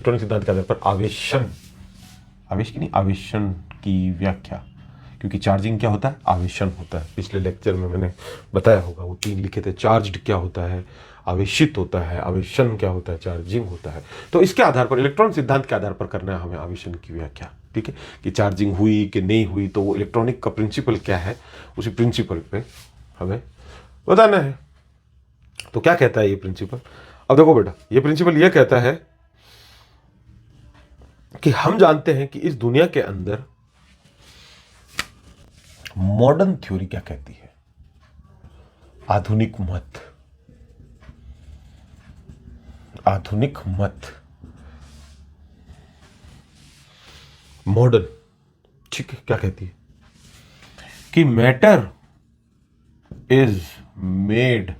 Electronic सिद्धांत के आधार पर आवेशन, आवेश की नहीं, आवेशन की व्याख्या, क्योंकि चार्जिंग क्या होता है, आवेशन होता है। पिछले लेक्चर में मैंने बताया होगा, वो 3 लिखे थे, चार्ज्ड क्या होता है, आवेशित होता है, आवेशन क्या होता है, चार्जिंग होता है। तो इसके आधार पर, इलेक्ट्रॉन सिद्धांत के आधार पर करना है हमें आवेशन की व्याख्या, ठीक है, कि चार्जिंग हुई कि नहीं हुई, तो वो इलेक्ट्रॉनिक का प्रिंसिपल क्या है, उसी प्रिंसिपल पे हमें बताना है। तो क्या कहता है ये प्रिंसिपल? अब देखो बेटा, ये प्रिंसिपल ये कहता है कि हम जानते हैं कि इस दुनिया के अंदर मॉडर्न थ्योरी क्या कहती है, आधुनिक मत, आधुनिक मत, मॉडर्न, ठीक है, क्या कहती है कि matter is made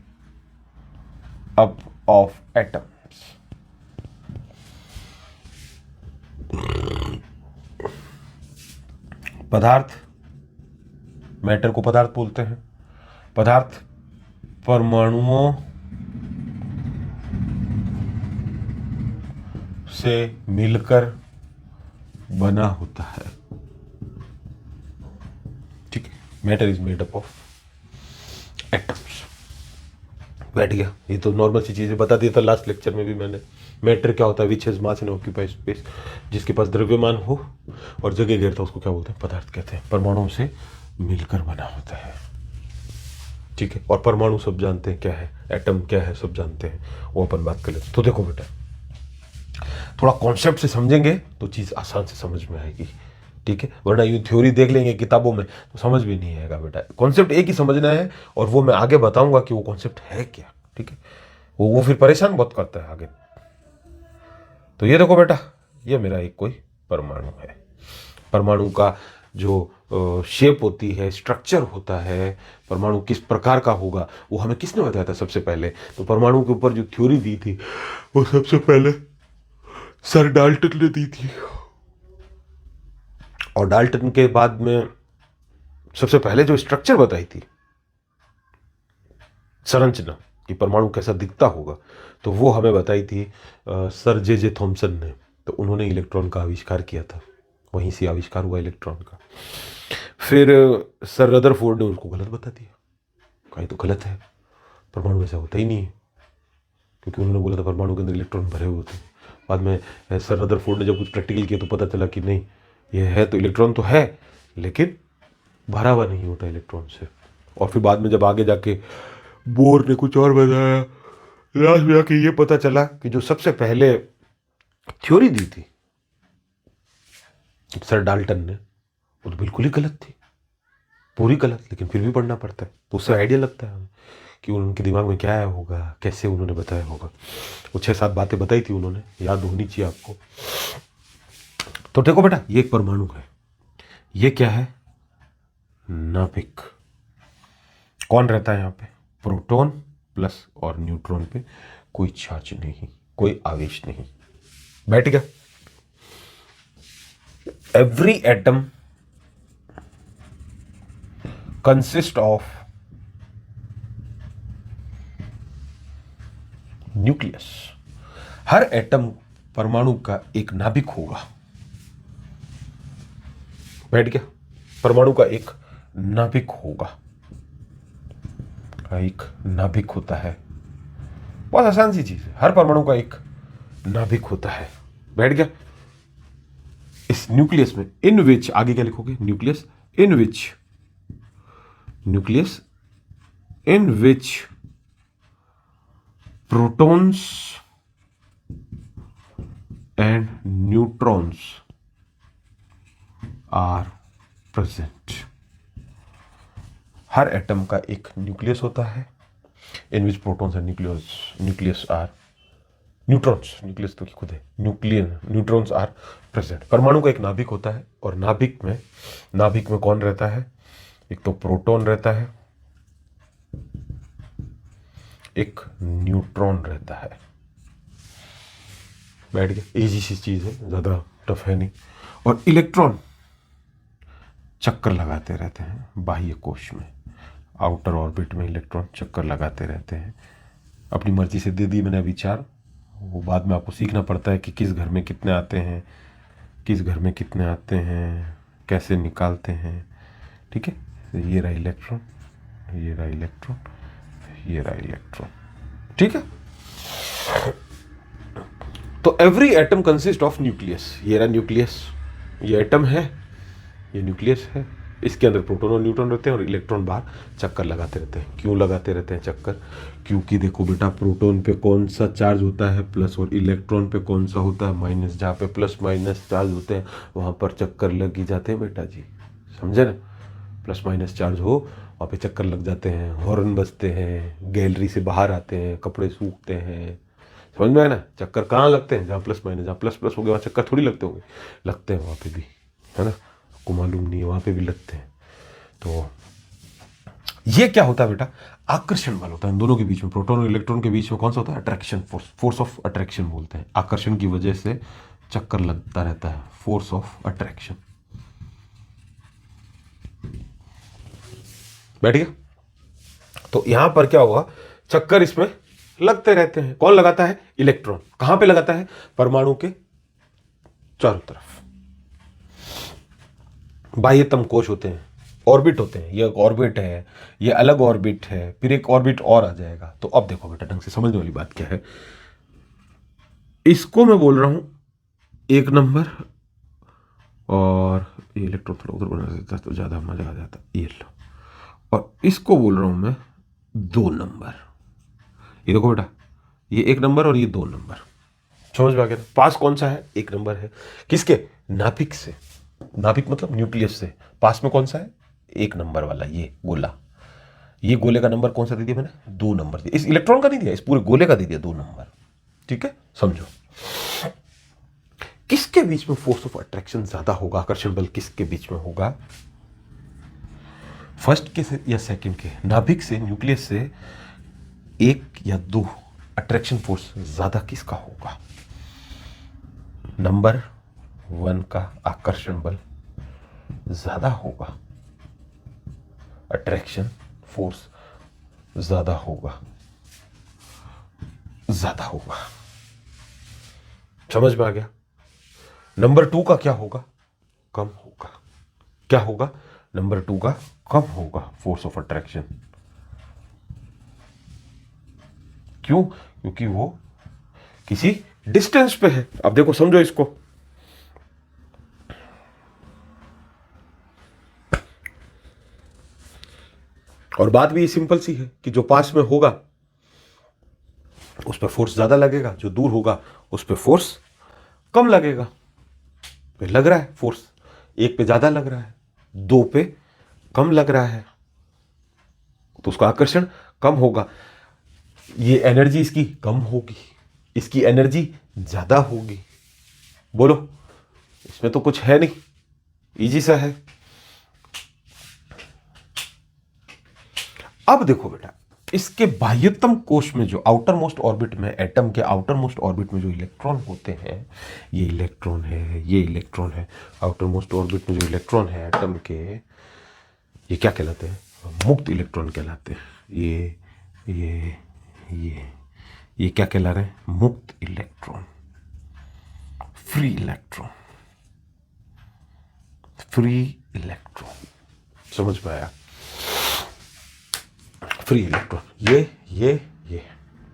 up of atoms. पदार्थ, मैटर को पदार्थ बोलते हैं, पदार्थ परमाणुओं से मिलकर बना होता है, ठीक है, matter is made up of atoms. बैठ गया, ये तो नॉर्मल सी चीजें बता दिया था लास्ट लेक्चर में भी मैंने। मैटर क्या होता है, which has mass and occupy space, जिसके पास द्रव्यमान हो और जगह घेरता, उसको क्या बोलते हैं, पदार्थ कहते हैं। परमाणुओं से मिलकर बना होता है, ठीक है, और परमाणु सब जानते हैं क्या है, एटम क्या है सब जानते हैं, वो अपन बात कर लेते हैं। तो देखो बेटा, थोड़ा कॉन्सेप्ट से समझेंगे तो चीज आसान से समझ में आएगी, ठीक है, वरना यूं थ्योरी देख लेंगे किताबों में तो समझ भी नहीं आएगा बेटा। कॉन्सेप्ट एक ही समझना है, और वो मैं आगे बताऊंगा कि वो कॉन्सेप्ट है क्या, ठीक है, वो फिर परेशान बहुत करता है आगे। तो ये देखो बेटा, ये मेरा एक कोई परमाणु है। परमाणु का जो शेप होती है, स्ट्रक्चर होता है, परमाणु किस प्रकार का होगा, वो हमें किसने बताया था सबसे पहले? तो परमाणु के ऊपर जो थ्योरी दी थी वो सबसे पहले सर डाल्टन ने दी थी, और डाल्टन के बाद में सबसे पहले जो स्ट्रक्चर बताई थी, संरचना, कि परमाणु कैसा दिखता होगा, तो वो हमें बताई थी सर जे थॉमसन ने। तो उन्होंने इलेक्ट्रॉन का आविष्कार किया था, वहीं से आविष्कार हुआ इलेक्ट्रॉन का। फिर सर रदरफोर्ड ने उसको गलत बता दिया, कहा तो गलत है, परमाणु ऐसा होता ही नहीं है, क्योंकि उन्होंने बोला था परमाणु के अंदर इलेक्ट्रॉन भरे हुए थे। बाद में सर रदरफोर्ड ने जब कुछ प्रैक्टिकल किया तो पता चला कि नहीं, ये है तो इलेक्ट्रॉन तो है, लेकिन भरा हुआ नहीं होता इलेक्ट्रॉन से। और फिर बाद में जब आगे जाके बोर ने कुछ और बताया, लास्ट में जाके ये पता चला कि जो सबसे पहले थ्योरी दी थी सर डाल्टन ने, वो तो बिल्कुल ही गलत थी, पूरी गलत, लेकिन फिर भी पढ़ना पड़ता है, तो उससे आइडिया लगता है हमें कि उनके दिमाग में क्या आया होगा, कैसे उन्होंने बताया होगा। वो 6-7 बातें बताई थी उन्होंने, याद होनी चाहिए आपको। तो देखो बेटा, ये एक परमाणु है, ये क्या है, नाभिक। कौन रहता है यहाँ पे, प्रोटॉन प्लस और न्यूट्रॉन पे कोई चार्ज नहीं, कोई आवेश नहीं। बैठ गया। Every atom consist of nucleus. Her atom, परमाणु का एक नाभिक होगा। बैठ गया, परमाणु का एक नाभिक होगा, एक नाभिक होता है। बहुत आसान सी चीज है, हर परमाणु का एक नाभिक होता है। बैठ गया। इस न्यूक्लियस में, इन विच, आगे क्या लिखोगे, nucleus in which, nucleus in which protons and neutrons are present. हर एटम का एक न्यूक्लियस होता है, in which protons and nucleus are neutrons, nucleus तो खुद है, न्यूट्रॉन्स आर प्रेजेंट। परमाणु का एक नाभिक होता है, और नाभिक में कौन रहता है, एक तो प्रोटॉन रहता है, एक न्यूट्रॉन रहता है। बैठ गया, इजी सी चीज है, ज्यादा टफ है नहीं। और इलेक्ट्रॉन चक्कर लगाते रहते हैं बाह्य कोश में, आउटर ऑर्बिट में इलेक्ट्रॉन चक्कर लगाते रहते हैं। अपनी मर्जी से दे दी मैंने अभी 4, वो बाद में आपको सीखना पड़ता है कि किस घर में कितने आते हैं, किस घर में कितने आते हैं, कैसे निकालते हैं। ठीक है, ये रहा इलेक्ट्रॉन, ये रहा इलेक्ट्रॉन, ये रहा इलेक्ट्रॉन। ठीक है, तो every atom consist of nucleus. ये रहा न्यूक्लियस, ये एटम है, ये न्यूक्लियस है, इसके अंदर प्रोटॉन और न्यूट्रॉन रहते हैं और इलेक्ट्रॉन बाहर चक्कर लगाते रहते हैं। क्यों लगाते रहते हैं चक्कर? क्योंकि देखो बेटा, प्रोटॉन पे कौन सा चार्ज होता है प्लस, और इलेक्ट्रॉन पे कौन सा होता है माइनस। जहाँ पे प्लस माइनस चार्ज होते हैं वहाँ पर चक्कर लग ही जाते हैं बेटा जी, समझे ना। प्लस माइनस चार्ज हो वहाँ पे चक्कर लग जाते हैं, हॉर्न बजते हैं, गैलरी से बाहर आते हैं, कपड़े सूखते हैं, समझ में आया ना। चक्कर कहाँ लगते हैं? जहाँ प्लस माइनस, जहाँ प्लस प्लस हो गया वहाँ चक्कर थोड़ी लगते होंगे, लगते हैं वहाँ पे भी, है ना। आपको मालूम नहीं है, वहाँ पे भी लगते हैं। तो ये क्या होता है बेटा? आकर्षण बल होता है इन दोनों के बीच में, प्रोटॉन और इलेक्ट्रॉन के बीच में। कौन सा होता है? Attraction force, force of attraction बोलते हैं। आकर्षण की वजह से चक्कर लगता रहता है, फोर्स ऑफ अट्रैक्शन। बैठ गया? तो यहां पर क्या होगा? चक्कर इसमें लगते रहते हैं। कौन लगाता है? इलेक्ट्रॉन। कहां पे लगाता है? परमाणु के चारों तरफ। बाह्यतम कोश होते हैं, ऑर्बिट होते हैं। ये एक ऑर्बिट है, ये अलग ऑर्बिट है, फिर एक ऑर्बिट और आ जाएगा। तो अब देखो बेटा, ढंग से समझने वाली बात क्या है। इसको मैं बोल रहा हूं 1 नंबर, और ये इलेक्ट्रॉन थोड़ा उधर बना देता तो ज्यादा मजा आ जाता, ये लो। और इसको बोल रहा हूं मैं 2 नंबर। ये देखो बेटा, ये 1 नंबर और ये 2 नंबर। समझ में आ गया? पास कौन सा है? 1 नंबर है। किसके? नाभिक से। नाभिक मतलब न्यूक्लियस से। पास में कौन सा है? 1 नंबर वाला, ये गोला। ये गोले का नंबर कौन सा दे दिया मैंने? 2 नंबर दिया। इस इलेक्ट्रॉन का नहीं दिया, इस पूरे गोले का दे दिया 2 नंबर। ठीक है, समझो। किसके बीच में फोर्स ऑफ अट्रैक्शन ज्यादा होगा? आकर्षण बल किसके बीच में होगा? फर्स्ट के से या सेकंड के? नाभिक से, न्यूक्लियस से 1 या 2 अट्रैक्शन फोर्स ज्यादा किसका होगा? नंबर 1 का आकर्षण बल ज्यादा होगा, अट्रैक्शन फोर्स ज्यादा होगा, ज्यादा होगा। समझ में आ गया? नंबर 2 का क्या होगा? कम होगा। क्या होगा? नंबर 2 का कम होगा फोर्स ऑफ अट्रैक्शन। क्यों? क्योंकि वो किसी डिस्टेंस पे है। अब देखो, समझो इसको। और बात भी सिंपल सी है कि जो पास में होगा उस पर फोर्स ज्यादा लगेगा, जो दूर होगा उस पर फोर्स कम लगेगा। तो लग रहा है फोर्स 1 पे ज्यादा लग रहा है, 2 पे कम लग रहा है, तो उसका आकर्षण कम होगा। ये एनर्जी इसकी कम होगी, इसकी एनर्जी ज्यादा होगी। बोलो, इसमें तो कुछ है नहीं, इजी सा है। अब देखो बेटा, इसके बाह्यतम कोश में, जो आउटर मोस्ट ऑर्बिट में, एटम के आउटर मोस्ट ऑर्बिट में जो इलेक्ट्रॉन होते हैं, ये इलेक्ट्रॉन है, ये इलेक्ट्रॉन है। आउटर मोस्ट ऑर्बिट में जो इलेक्ट्रॉन है एटम के, ये क्या कहलाते हैं? मुक्त इलेक्ट्रॉन कहलाते हैं। ये क्या कहला रहे हैं? मुक्त electron, free electron, free electron. समझ में आया? Free electron. ये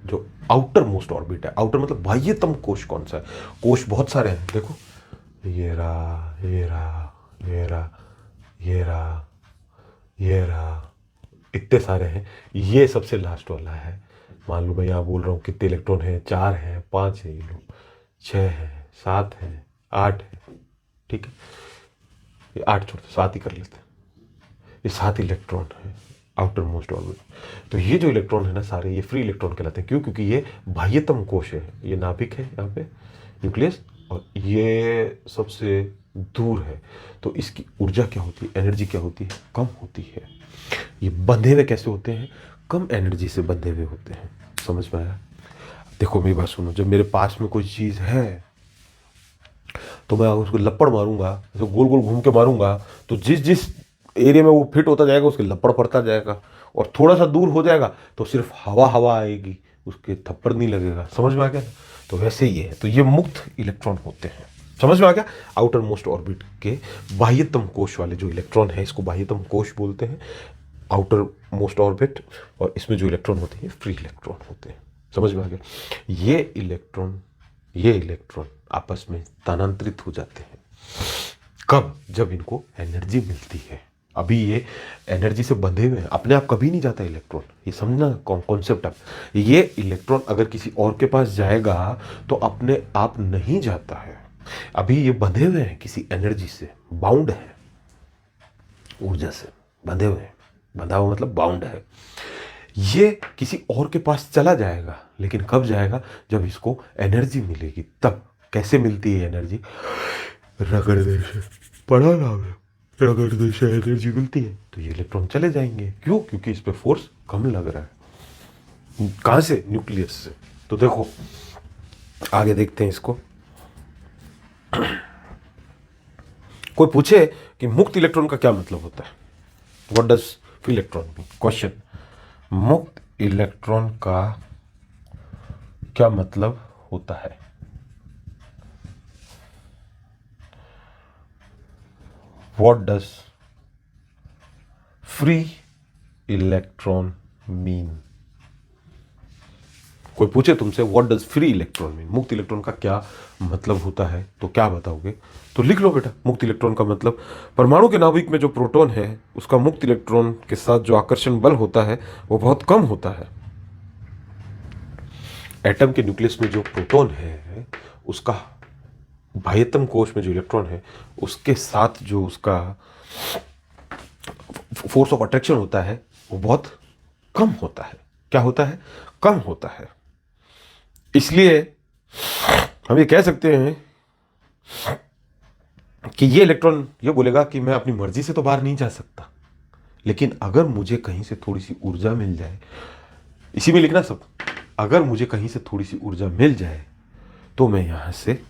जो आउटर मोस्ट ऑर्बिट है, आउटर मतलब बाह्यतम कोश कौन सा है? कोश बहुत सारे हैं, देखो, ये रहा, ये रहा, ये रहा, ये रहा, ये रहा, इतने सारे हैं। ये सबसे लास्ट वाला है। मान लो मैं यहाँ बोल रहा हूँ कितने इलेक्ट्रॉन है? 4 है, 5 है, ये लो, 6 है, 7 है, 8 है। ठीक है, ये 8 छोड़ दो, 7 ही कर लेते हैं। ये 7 इलेक्ट्रॉन है आउटर मोस्ट ऑर्बिट। तो ये जो इलेक्ट्रॉन है ना सारे, ये फ्री इलेक्ट्रॉन कहलाते हैं। क्यों? क्योंकि ये बाह्यतम कोश है, ये नाभिक है यहाँ पे, न्यूक्लियस, और ये सबसे दूर है। तो इसकी ऊर्जा क्या होती है? एनर्जी क्या होती है? कम होती है। ये बंधे हुए कैसे होते हैं? कम एनर्जी से बंधे हुए होते हैं। समझ में आया? देखो मेरी बात सुनो, जब मेरे पास में कोई चीज है तो मैं उसको लपड़ मारूंगा, ऐसे गोल गोल घूम के मारूंगा, तो जिस जिस एरिया में वो फिट होता जाएगा उसके लपड़ पड़ता जाएगा। और थोड़ा सा दूर हो जाएगा तो सिर्फ हवा हवा आएगी, उसके थप्पड़ नहीं लगेगा। समझ में आ गया? तो वैसे ही है। तो ये मुक्त इलेक्ट्रॉन होते हैं। समझ में आ गया? आउटर मोस्ट ऑर्बिट के बाह्यतम कोश वाले जो इलेक्ट्रॉन है, इसको बाह्यतम कोश बोलते हैं, आउटर मोस्ट ऑर्बिट। और इसमें जो इलेक्ट्रॉन होते हैं फ्री इलेक्ट्रॉन होते हैं। समझ में आ गया? ये इलेक्ट्रॉन आपस में स्थानांतरित हो जाते हैं। कब? जब इनको एनर्जी मिलती है। अभी ये एनर्जी से बंधे हुए हैं, अपने आप कभी नहीं जाता इलेक्ट्रॉन। ये समझना कॉन्सेप्ट आप। ये इलेक्ट्रॉन अगर किसी और के पास जाएगा तो अपने आप नहीं जाता है। अभी ये बंधे हुए हैं किसी एनर्जी से, बाउंड है, ऊर्जा से बंधे हुए हैं। बंधा हुआ मतलब बाउंड है। ये किसी और के पास चला जाएगा, लेकिन कब जाएगा? जब इसको एनर्जी मिलेगी। तब कैसे मिलती है एनर्जी? रगड़ने से। पढ़ा ना आपने? रगड़ने से एनर्जी मिलती है। तो ये इलेक्ट्रॉन चले जाएंगे। क्यों? क्योंकि इस पे फोर्स कम लग रहा है। कहां से? न्यूक्लियस से। तो देखो आगे देखते हैं इसको। कोई पूछे कि मुक्त इलेक्ट्रॉन का क्या मतलब होता है, what does free electron mean? Question, मुक्त इलेक्ट्रॉन का क्या मतलब होता है? What does free electron mean? कोई पूछे तुमसे what does free electron mean, मुक्त इलेक्ट्रॉन का क्या मतलब होता है, तो क्या बताओगे? तो लिख लो बेटा, मुक्त इलेक्ट्रॉन का मतलब परमाणु के नाभिक में जो प्रोटॉन है उसका मुक्त इलेक्ट्रॉन के साथ जो आकर्षण बल होता है वो बहुत कम होता है। एटम के न्यूक्लियस में जो प्रोटॉन है उसका बाह्यतम कोश में जो इलेक्ट्रॉन है उसके साथ जो उसका फोर्स ऑफ अट्रैक्शन होता है वो बहुत कम होता है। क्या होता है? कम होता है। इसलिए हम ये कह सकते हैं कि ये इलेक्ट्रॉन ये बोलेगा कि मैं अपनी मर्जी से तो बाहर नहीं जा सकता, लेकिन अगर मुझे कहीं से थोड़ी सी ऊर्जा मिल जाए, इसी में लिखना सब, अगर मुझे कहीं से थोड़ी सी ऊर्जा मिल जाए तो मैं यहां से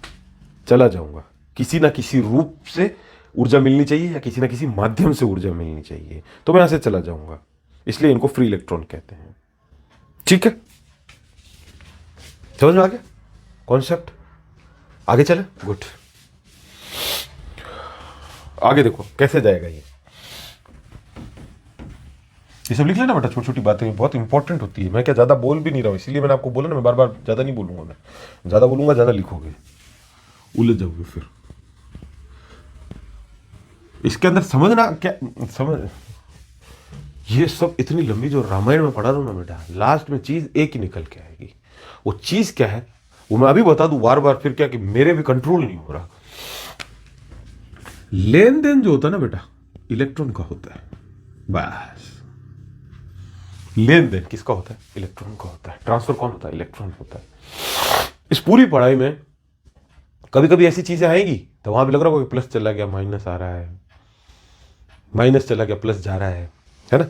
चला जाऊंगा। किसी ना किसी रूप से ऊर्जा मिलनी चाहिए या किसी ना किसी माध्यम से ऊर्जा मिलनी चाहिए, तो मैं यहां से चला जाऊंगा। इसलिए इनको फ्री इलेक्ट्रॉन कहते हैं। ठीक है, समझ में आ गया कॉन्सेप्ट? आगे चले? गुड। आगे देखो कैसे जाएगा ये सब लिख लेना बेटा। छोटी छोटी बातें बहुत इंपॉर्टेंट होती है। मैं क्या ज्यादा बोल भी नहीं रहा हूं, इसलिए मैंने आपको बोला ना, मैं बार बार ज्यादा नहीं बोलूंगा। मैं ज्यादा बोलूंगा ज्यादा लिखोगे, उलझ जाओगे फिर। इसके अंदर समझना क्या समझ, ये सब इतनी लंबी जो रामायण में पढ़ा दो ना बेटा, लास्ट में चीज एक ही निकल के आएगी। वो चीज क्या है वो मैं अभी बता दूं बार बार, फिर क्या कि मेरे भी कंट्रोल नहीं हो रहा। लेन देन जो होता है ना बेटा, इलेक्ट्रॉन का होता है। बस लेन देन किसका होता है? इलेक्ट्रॉन का होता है। ट्रांसफर कौन होता है? इलेक्ट्रॉन होता है। इस पूरी पढ़ाई में कभी कभी ऐसी चीजें आएगी तो वहां भी लग रहा होगा कि प्लस चला गया माइनस आ रहा है, माइनस चला गया प्लस जा रहा है ना?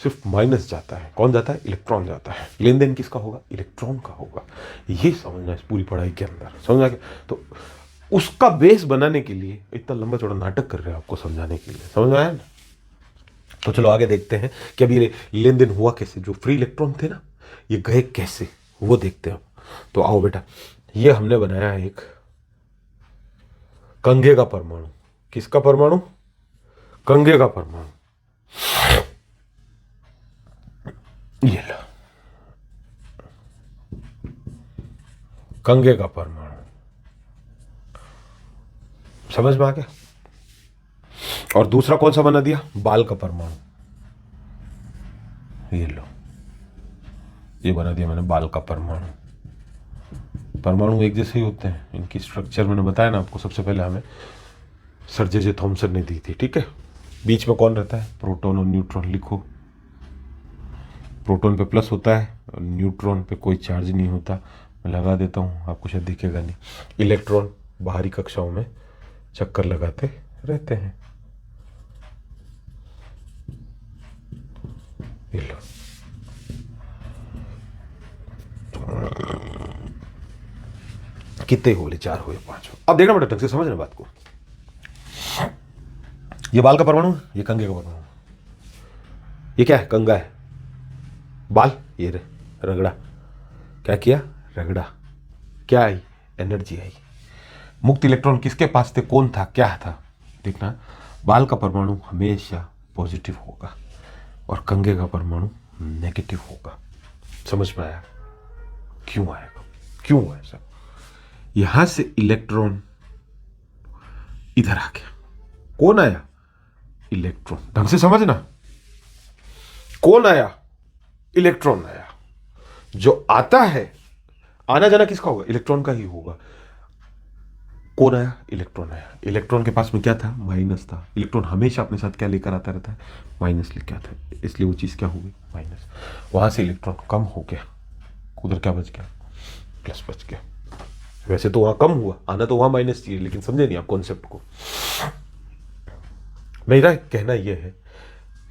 सिर्फ माइनस जाता है। कौन जाता है? इलेक्ट्रॉन जाता है। लेन देन किसका होगा? इलेक्ट्रॉन का होगा। ये समझना इस पूरी पढ़ाई के अंदर। समझ आ गया? तो उसका बेस बनाने के लिए इतना लंबा चौड़ा नाटक कर रहे हैं आपको समझाने के लिए। समझ में आया ना? तो चलो आगे देखते हैं कि अभी ये लेन देन हुआ कैसे। जो फ्री इलेक्ट्रॉन थे ना ये गए कैसे, वो देखते हैं। तो आओ बेटा, ये हमने बनाया एक कंघे का परमाणु। किसका परमाणु? कंघे का परमाणु। ये लो कंघे का परमाणु। समझ में आ गया? और दूसरा कौन सा बना दिया? बाल का परमाणु। ये लो, ये बना दिया मैंने बाल का परमाणु। परमाणु एक जैसे ही होते हैं, इनकी स्ट्रक्चर मैंने बताया ना आपको, सबसे पहले हमें सर जे थॉमसन ने दी थी। ठीक है, बीच में कौन रहता है? प्रोटॉन और न्यूट्रॉन। लिखो, प्रोटॉन पे प्लस होता है और न्यूट्रॉन पे कोई चार्ज नहीं होता। मैं लगा देता हूँ, आपको शायद दिखेगा नहीं। इलेक्ट्रॉन बाहरी कक्षाओं में चक्कर लगाते रहते हैं। ये लो, कितने हुए? 4 हुए, 5 हुए। अब देखना बेटा ढंग से समझना बात को। ये बाल का परमाणु, ये कंघे का परमाणु। ये क्या है? कंघा है। बाल ये रगड़ा। क्या किया? रगड़ा। क्या आई? एनर्जी आई। मुक्त इलेक्ट्रॉन किसके पास थे, कौन था, क्या था? देखना, बाल का परमाणु हमेशा पॉजिटिव होगा और कंघे का परमाणु नेगेटिव होगा। समझ में आया? क्यों आएगा, क्यों ऐसा? यहां से इलेक्ट्रॉन इधर आ गया, कौन आया? इलेक्ट्रॉन। ढंग से समझना, कौन आया? इलेक्ट्रॉन आया। जो आता है, आना जाना किसका होगा? इलेक्ट्रॉन का ही होगा। कौन आया? इलेक्ट्रॉन आया। इलेक्ट्रॉन के पास में क्या था? माइनस था। इलेक्ट्रॉन हमेशा अपने साथ क्या लेकर आता रहता है? माइनस लेकर आता है, इसलिए वो चीज क्या होगी? माइनस। वहां से इलेक्ट्रॉन कम हो गया, उधर क्या बच गया? प्लस बच गया। वैसे तो वहां कम हुआ, आना तो वहां माइनस चाहिए, लेकिन समझे नहीं आप कॉन्सेप्ट को। मेरा कहना यह है,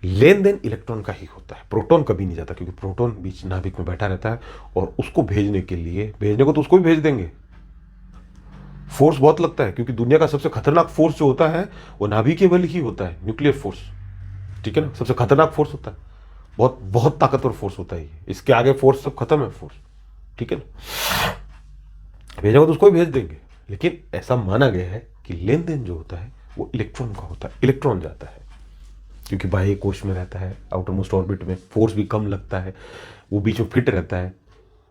लेन देन इलेक्ट्रॉन का ही होता है, प्रोटॉन कभी नहीं जाता, क्योंकि प्रोटॉन बीच नाभिक में बैठा रहता है और उसको भेजने के लिए, भेजने को तो उसको भी भेज देंगे, फोर्स बहुत लगता है, क्योंकि दुनिया का सबसे खतरनाक फोर्स जो होता है वो नाभिक के बल ही होता है, न्यूक्लियर फोर्स। ठीक है ना, सबसे खतरनाक फोर्स होता है, बहुत बहुत ताकतवर फोर्स होता है ये। इसके आगे फोर्स सब खत्म है, फोर्स। ठीक है ना, भेजा को तो उसको भी भेज देंगे, लेकिन ऐसा माना गया है कि लेन देन जो होता है वो इलेक्ट्रॉन का होता है। इलेक्ट्रॉन जाता है क्योंकि बाह्य कोश में रहता है, आउटर मोस्ट ऑर्बिट में, फोर्स भी कम लगता है, वो बीच में फिट रहता है।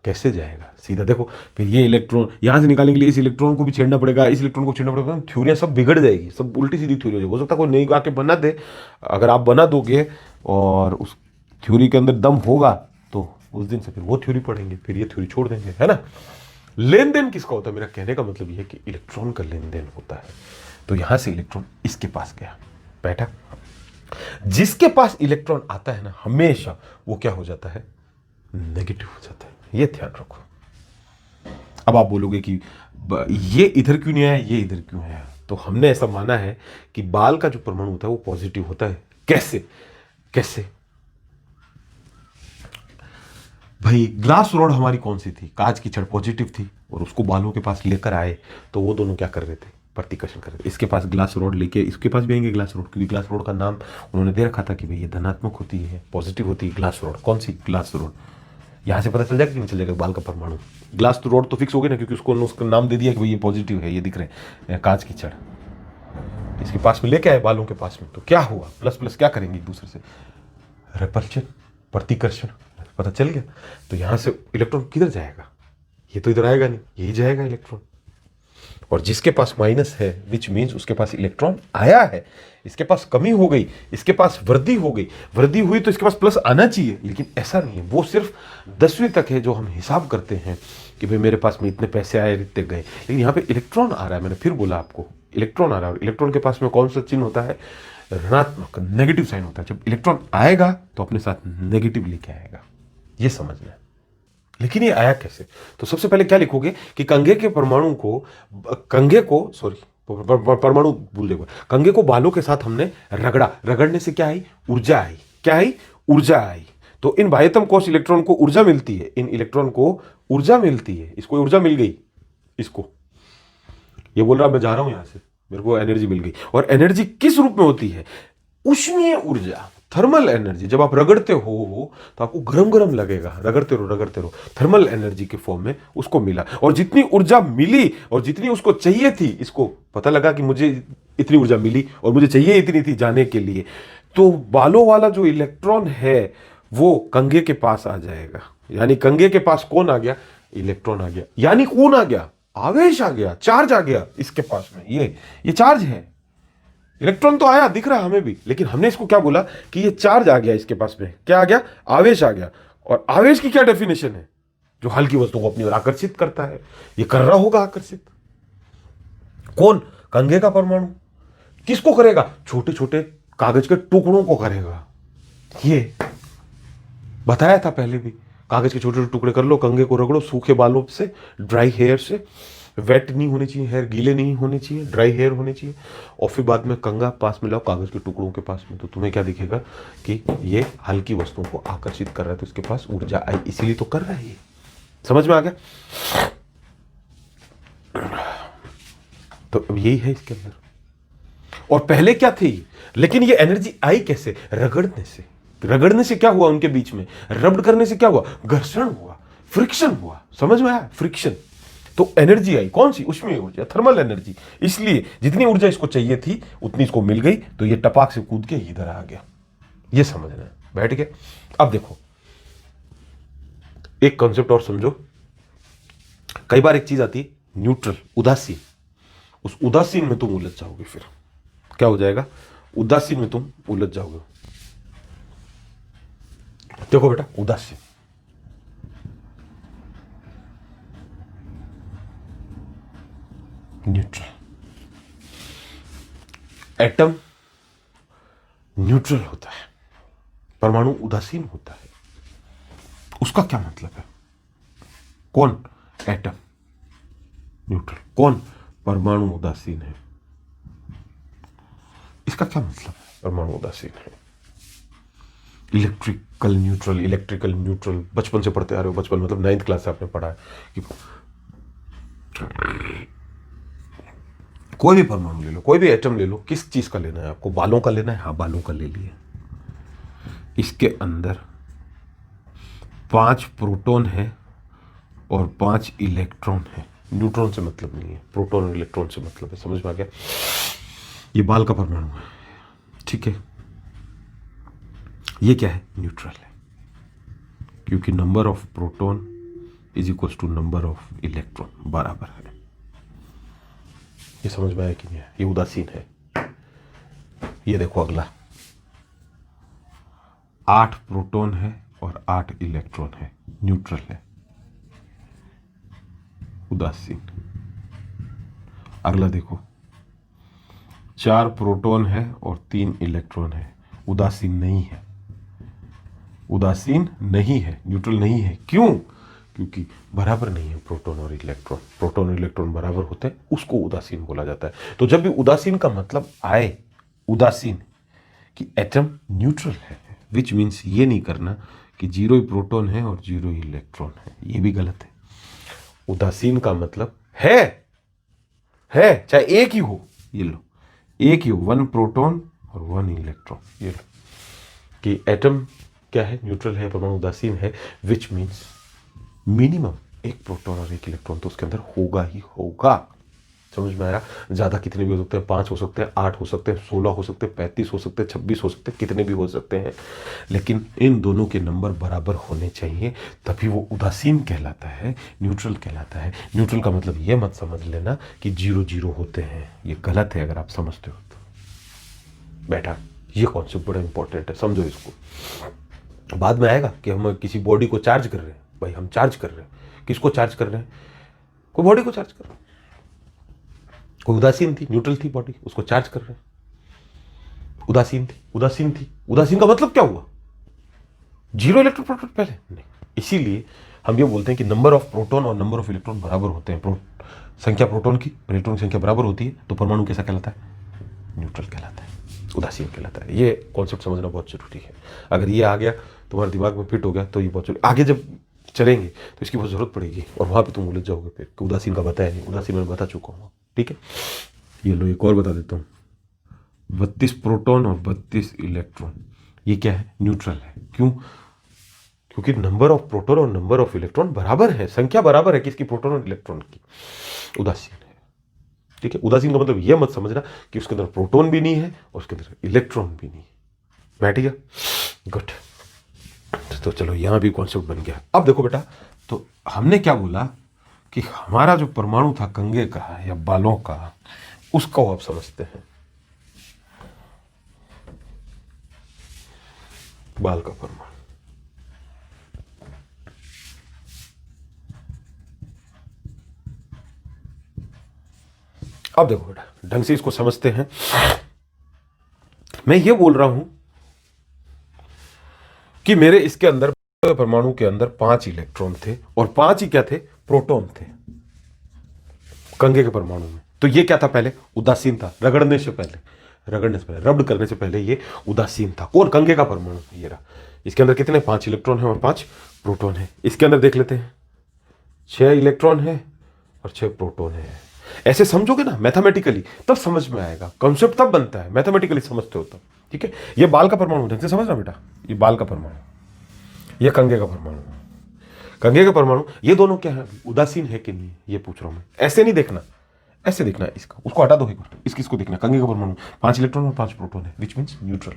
कैसे जाएगा? सीधा देखो, फिर ये इलेक्ट्रॉन यहां से निकालने के लिए इस इलेक्ट्रॉन को भी छेड़ना पड़ेगा, इस इलेक्ट्रॉन को छेड़ना पड़ेगा, थ्योरियां सब बिगड़ जाएगी, सब उल्टी सीधी थ्योरी हो सकता है कोई नई आके बना दे। अगर आप बना दोगे और उस थ्योरी के अंदर दम होगा तो उस दिन से फिर वो थ्योरी पढ़ेंगे, फिर ये थ्योरी छोड़ देंगे, है ना। लेन देन किसका होता है? मेरा कहने का मतलब यह है कि इलेक्ट्रॉन का लेन देन होता है। तो यहां से इलेक्ट्रॉन इसके पास गया, बैठा। जिसके पास इलेक्ट्रॉन आता है ना, हमेशा वो क्या हो जाता है? नेगेटिव हो जाता है। ये ध्यान रखो। अब आप बोलोगे कि ये इधर क्यों नहीं आया, ये इधर क्यों आया? तो हमने ऐसा माना है कि बाल का जो परमाणु होता है वो पॉजिटिव होता है। कैसे? कैसे भाई? ग्लास रॉड हमारी कौन सी थी? कांच की छड़, पॉजिटिव थी, और उसको बालों के पास लेकर आए तो वो दोनों क्या कर रहे थे? प्रतिकर्षण कर रहे थे। इसके पास ग्लास रॉड लेके इसके पास भी आएंगे ग्लास रॉड, क्योंकि ग्लास रॉड का नाम उन्होंने दे रखा था कि भाई ये धनात्मक होती है, पॉजिटिव होती है ग्लास रॉड। कौन सी? Glass rod. यहां से पता चल जाएगा कि नहीं चल जाएगा? बाल का परमाणु ग्लास रॉड तो फिक्स हो गया ना, क्योंकि उसको उसका नाम दे दिया कि भाई ये पॉजिटिव है, ये दिख रहे हैं कांच की छड़। इसके पास में लेके आए बालों के पास में, तो क्या हुआ? प्लस प्लस क्या करेंगे एक दूसरे से? रिपल्शन, प्रतिकर्षण, पता चल गया। तो यहां से इलेक्ट्रॉन किधर जाएगा? ये तो इधर आएगा नहीं, यही जाएगा इलेक्ट्रॉन। और जिसके पास माइनस है, विच मीन्स उसके पास इलेक्ट्रॉन आया है, इसके पास कमी हो गई, इसके पास वृद्धि हो गई, वृद्धि हुई तो इसके पास प्लस आना चाहिए, लेकिन ऐसा नहीं है। वो सिर्फ 10वीं तक है जो हम हिसाब करते हैं कि भाई मेरे पास में इतने पैसे आए, इतने गए, लेकिन यहाँ पे इलेक्ट्रॉन आ रहा है। मैंने फिर बोला आपको, इलेक्ट्रॉन आ रहा है। इलेक्ट्रॉन के पास में कौन सा चिन्ह होता है? ऋणात्मक, नेगेटिव साइन होता है। जब इलेक्ट्रॉन आएगा तो अपने साथ नेगेटिव लेके आएगा, ये समझना है। लेकिन ये आया कैसे? तो सबसे पहले क्या लिखोगे कि कंघे के परमाणु को, कंघे को, सॉरी परमाणु भूल जाओगे, कंघे को बालों के साथ हमने रगड़ा, रगड़ने से क्या आई? ऊर्जा आई। क्या आई? ऊर्जा आई। तो इन बाह्यतम कोश इलेक्ट्रॉन को ऊर्जा मिलती है, इन इलेक्ट्रॉन को ऊर्जा मिलती है। इसको ऊर्जा मिल गई, इसको ये बोल रहा मैं जा रहा हूं यहां से, मेरे को एनर्जी मिल गई। और एनर्जी किस रूप में होती है? उष्मीय ऊर्जा, थर्मल एनर्जी। जब आप रगड़ते हो तो आपको गरम गरम लगेगा, रगड़ते रहो, थर्मल एनर्जी के फॉर्म में उसको मिला। और जितनी ऊर्जा मिली और जितनी उसको चाहिए थी, इसको पता लगा कि मुझे इतनी ऊर्जा मिली और मुझे चाहिए इतनी थी जाने के लिए, तो बालों वाला जो इलेक्ट्रॉन है वो कंघे के पास आ जाएगा। यानी कंघे के पास कौन आ गया? इलेक्ट्रॉन आ गया। यानी कौन आ गया? आवेश आ गया, चार्ज आ गया इसके पास में। ये चार्ज है। इलेक्ट्रॉन तो आया, दिख रहा है हमें भी, लेकिन हमने इसको क्या बोला कि ये चार्ज आ गया इसके पास में। क्या आ गया? आवेश आ गया। और आवेश की क्या डेफिनेशन है? जो हल्की वस्तु को अपनी ओर आकर्षित करता है। ये कर रहा होगा आकर्षित। कौन? कंघे का परमाणु। किसको करेगा? छोटे छोटे कागज के टुकड़ों को करेगा। ये बताया था पहले भी, कागज के छोटे छोटे टुकड़े कर लो, कंघे को रगड़ो सूखे बालों से, ड्राई हेयर से। वेट नहीं होने चाहिए हेयर, गीले नहीं होने चाहिए, ड्राई हेयर होने चाहिए। और फिर बाद में कंघा पास में लाओ कागज के टुकड़ों के पास में, तो तुम्हें क्या दिखेगा कि ये हल्की वस्तुओं को आकर्षित कर रहा है, तो इसके पास ऊर्जा आई, इसीलिए तो कर रहा है ये। समझ में आ गया? तो अब यही है इसके अंदर। और पहले क्या थी? लेकिन ये एनर्जी आई कैसे? रगड़ने से। रगड़ने से क्या हुआ? उनके बीच में रब्ड करने से क्या हुआ? घर्षण हुआ, फ्रिक्शन हुआ। समझ में आया? फ्रिक्शन। तो एनर्जी आई, कौन सी? उसमें ऊर्जा, थर्मल एनर्जी। इसलिए जितनी ऊर्जा इसको चाहिए थी उतनी इसको मिल गई, तो ये टपाक से कूद के इधर आ गया। ये समझना है, बैठ गया। अब देखो एक कॉन्सेप्ट और समझो। कई बार एक चीज आती है न्यूट्रल, उदासीन। उस उदासीन में तुम उलझ जाओगे, फिर क्या हो जाएगा? उदासीन में तुम उलझ जाओगे। देखो बेटा, उदासीन, न्यूट्रल। एटम न्यूट्रल होता है, परमाणु उदासीन होता है। उसका क्या मतलब है? कौन? Atom neutral. कौन? परमाणु उदासीन है। इसका क्या मतलब है? परमाणु उदासीन है। इलेक्ट्रिकल न्यूट्रल, इलेक्ट्रिकल न्यूट्रल बचपन से पढ़ते आ रहे हो। बचपन मतलब 9th क्लास से आपने पढ़ा है कि कोई भी परमाणु ले लो, कोई भी एटम ले लो, किस चीज का लेना है आपको? बालों का लेना है? हाँ, बालों का ले लिए। इसके अंदर 5 प्रोटॉन है और 5 इलेक्ट्रॉन है। न्यूट्रॉन से मतलब नहीं है, प्रोटॉन और इलेक्ट्रॉन से मतलब है। समझ में आ गया? ये बाल का परमाणु है, ठीक है। ये क्या है? न्यूट्रल है, क्योंकि number of proton is equal to number of electron, बराबर है। ये समझ में आया कि नहीं? ये उदासीन है। ये देखो अगला, 8 प्रोटॉन है और 8 इलेक्ट्रॉन है, न्यूट्रल है, उदासीन। अगला देखो, 4 प्रोटॉन है और 3 इलेक्ट्रॉन है, उदासीन नहीं है। उदासीन नहीं है, न्यूट्रल नहीं है। क्यों? क्योंकि बराबर नहीं है प्रोटॉन और इलेक्ट्रॉन। प्रोटॉन और इलेक्ट्रॉन बराबर होते हैं, उसको उदासीन बोला जाता है। तो जब भी उदासीन का मतलब आए, उदासीन कि एटम न्यूट्रल है, विच मीन्स ये नहीं करना कि 0 ही प्रोटॉन है और 0 ही इलेक्ट्रॉन है, ये भी गलत है। उदासीन का मतलब है चाहे एक ही हो, ये लो, एक ही हो, 1 प्रोटॉन और 1 इलेक्ट्रॉन, ये लो, कि एटम क्या है? न्यूट्रल है, परमाणु उदासीन है, विच मीन्स मिनिमम 1 प्रोटॉन और 1 इलेक्ट्रॉन तो उसके अंदर होगा ही होगा। समझ में आया? ज्यादा कितने भी हो सकते हैं, 5 हो सकते हैं, 8 हो सकते हैं, 16 हो सकते हैं, 35 हो सकते हैं, 26 हो सकते हैं, कितने भी हो सकते हैं, लेकिन इन दोनों के नंबर बराबर होने चाहिए, तभी वो उदासीन कहलाता है, न्यूट्रल कहलाता है। न्यूट्रल का मतलब ये मत समझ लेना कि 0-0 होते हैं, ये गलत है अगर आप समझते हो तो। बेटा ये कॉन्सेप्ट बड़ा इंपॉर्टेंट है, समझो इसको। बाद में आएगा कि हम किसी बॉडी को चार्ज कर रहे हैं। भाई हम चार्ज कर रहे हैं, किसको चार्ज कर रहे हैं? कोई बॉडी को चार्ज कर रहे हैं। कोई उदासीन थी, न्यूट्रल थी बॉडी, उसको चार्ज कर रहे हैं। उदासीन थी। उदासीन का मतलब क्या हुआ? 0 इलेक्ट्रॉन प्रोटॉन पहले नहीं। इसीलिए हम ये बोलते हैं कि नंबर ऑफ प्रोटॉन और नंबर ऑफ इलेक्ट्रॉन बराबर होते हैं। संख्या प्रोटॉन की इलेक्ट्रॉन की संख्या बराबर होती है, तो परमाणु कैसा कहलाता है? न्यूट्रल कहलाता है, उदासीन कहलाता है। ये कॉन्सेप्ट समझना बहुत जरूरी है। अगर ये आ गया तुम्हारे दिमाग में, फिट हो गया, तो ये बहुत जरूरी। आगे जब चलेंगे तो इसकी बहुत जरूरत पड़ेगी, और वहां पे तुम उलझ जाओगे फिर कि उदासीन का बताया नहीं। उदासीन मैं बता चुका हूँ, ठीक है। ये लो, एक और बता देता हूँ। 32 प्रोटॉन और 32 इलेक्ट्रॉन, ये क्या है? न्यूट्रल है। क्यों? क्योंकि नंबर ऑफ प्रोटॉन और नंबर ऑफ इलेक्ट्रॉन बराबर है, संख्या बराबर है किसकी? प्रोटॉन और इलेक्ट्रॉन की। उदासीन है, ठीक है। उदासीन का मतलब यह मत समझना कि उसके अंदर प्रोटॉन भी नहीं है और उसके अंदर इलेक्ट्रॉन भी नहीं है। बैठ गया? गुड। तो चलो यहां भी कॉन्सेप्ट बन गया। अब देखो बेटा, तो हमने क्या बोला कि हमारा जो परमाणु था कंगे का या बालों का, उसको आप समझते हैं। बाल का परमाणु, अब देखो बेटा, ढंग से इसको समझते हैं। मैं ये बोल रहा हूं कि मेरे इसके अंदर, परमाणु के अंदर 5 इलेक्ट्रॉन थे और 5 ही क्या थे? प्रोटॉन थे, कंगे के परमाणु में। तो ये क्या था? पहले उदासीन था, रगड़ने से पहले, रब्ड करने से पहले ये उदासीन था। कौन? कंगे का परमाणु। ये रहा। इसके अंदर कितने? 5 इलेक्ट्रॉन है और 5 प्रोटॉन है। इसके अंदर देख लेते हैं, 6 इलेक्ट्रॉन है और 6 प्रोटॉन है। ऐसे समझोगे ना मैथमेटिकली, तब समझ में आएगा। कॉन्सेप्ट तब बनता है, मैथमेटिकली समझते हो तब, ठीक है। ये बाल का परमाणु, ढंग से समझना बेटा, ये बाल का परमाणु, ये कंगे का परमाणु। कंघे का परमाणु, ये दोनों क्या है, उदासीन है कि नहीं, ये पूछ रहा हूं मैं। ऐसे नहीं देखना, ऐसे देखना है इसका, उसको हटा दो एक बार, इसको देखना। कंघे का परमाणु 5 इलेक्ट्रॉन और 5 प्रोटॉन है, which means neutral.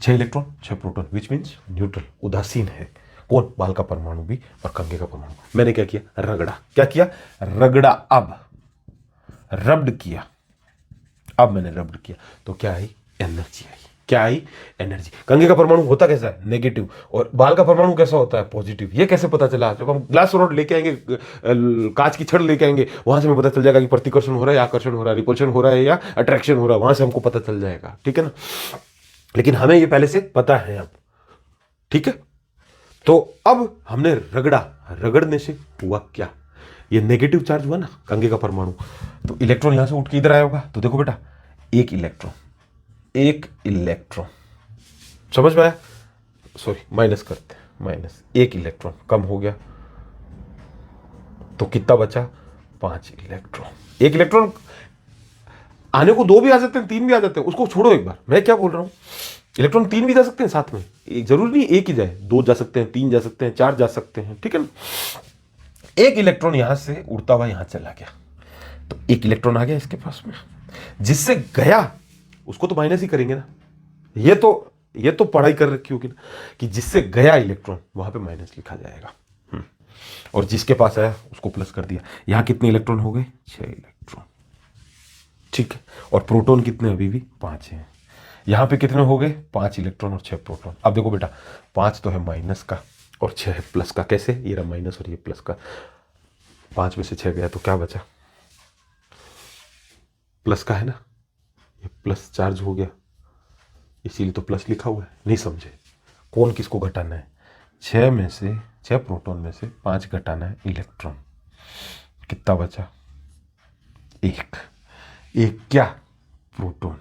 6 electron 6 proton, which means neutral, उदासीन है। कौन, बाल का परमाणु भी और कंघे का परमाणु। मैंने क्या किया, रगड़ा। क्या किया, रगड़ा। अब रब्ड किया, अब मैंने रब्ड किया तो क्या आई, एनर्जी आई। क्या आई, एनर्जी। कंघे का परमाणु होता कैसा है, नेगेटिव, और बाल का परमाणु कैसा होता है, पॉजिटिव। ये कैसे पता चला, जब हम ग्लास रॉड लेके आएंगे, कांच की छड़ लेके आएंगे, वहां से हमें पता चल जाएगा कि प्रतिकर्षण हो रहा है या आकर्षण हो रहा है, रिपल्शन हो रहा है या अट्रैक्शन हो रहा है, वहां से हमको पता चल जाएगा, ठीक है ना। लेकिन हमें ये पहले से पता है अब, ठीक है। तो अब हमने रगड़ा, रगड़ने से हुआ क्या, ये नेगेटिव चार्ज हुआ ना कंघे का परमाणु, तो इलेक्ट्रॉन यहां से उठ के इधर आया होगा। तो देखो बेटा, एक इलेक्ट्रॉन, एक इलेक्ट्रॉन, समझ में आया, सॉरी माइनस करते हैं, माइनस, एक इलेक्ट्रॉन कम हो गया, तो कितना बचा, 5 इलेक्ट्रॉन। एक इलेक्ट्रॉन आने को 2 भी आ सकते हैं, 3 भी आ जाते हैं, उसको छोड़ो एक बार, मैं क्या बोल रहा हूं, इलेक्ट्रॉन 3 भी जा सकते हैं साथ में, एक जरूरी नहीं एक ही जाए, 2 जा सकते हैं, 3 जा सकते हैं, 4 जा सकते हैं, ठीक है ना। एक इलेक्ट्रॉन यहां से उड़ता हुआ यहां चला गया, तो एक इलेक्ट्रॉन आ गया इसके पास में, जिससे गया उसको तो माइनस ही करेंगे ना, ये तो पढ़ाई कर रखी होगी ना, कि जिससे गया इलेक्ट्रॉन वहां पे माइनस लिखा जाएगा, और जिसके पास आया उसको प्लस कर दिया। यहां कितने इलेक्ट्रॉन हो गए, 6 इलेक्ट्रॉन, ठीक है। और प्रोटॉन कितने, अभी भी 5 हैं। यहां पे कितने हो गए, 5 इलेक्ट्रॉन और 6 प्रोटॉन। अब देखो बेटा, 5 तो है माइनस का और 6 है प्लस का। कैसे, ये रहा माइनस और ये प्लस का, 5 में से 6 गया तो क्या बचा, प्लस का है ना, ये प्लस चार्ज हो गया, इसीलिए तो प्लस लिखा हुआ है। नहीं समझे, कौन किसको घटाना है, 6 में से 6 प्रोटॉन में से 5 घटाना है इलेक्ट्रॉन, कितना बचा, एक। एक क्या, प्रोटॉन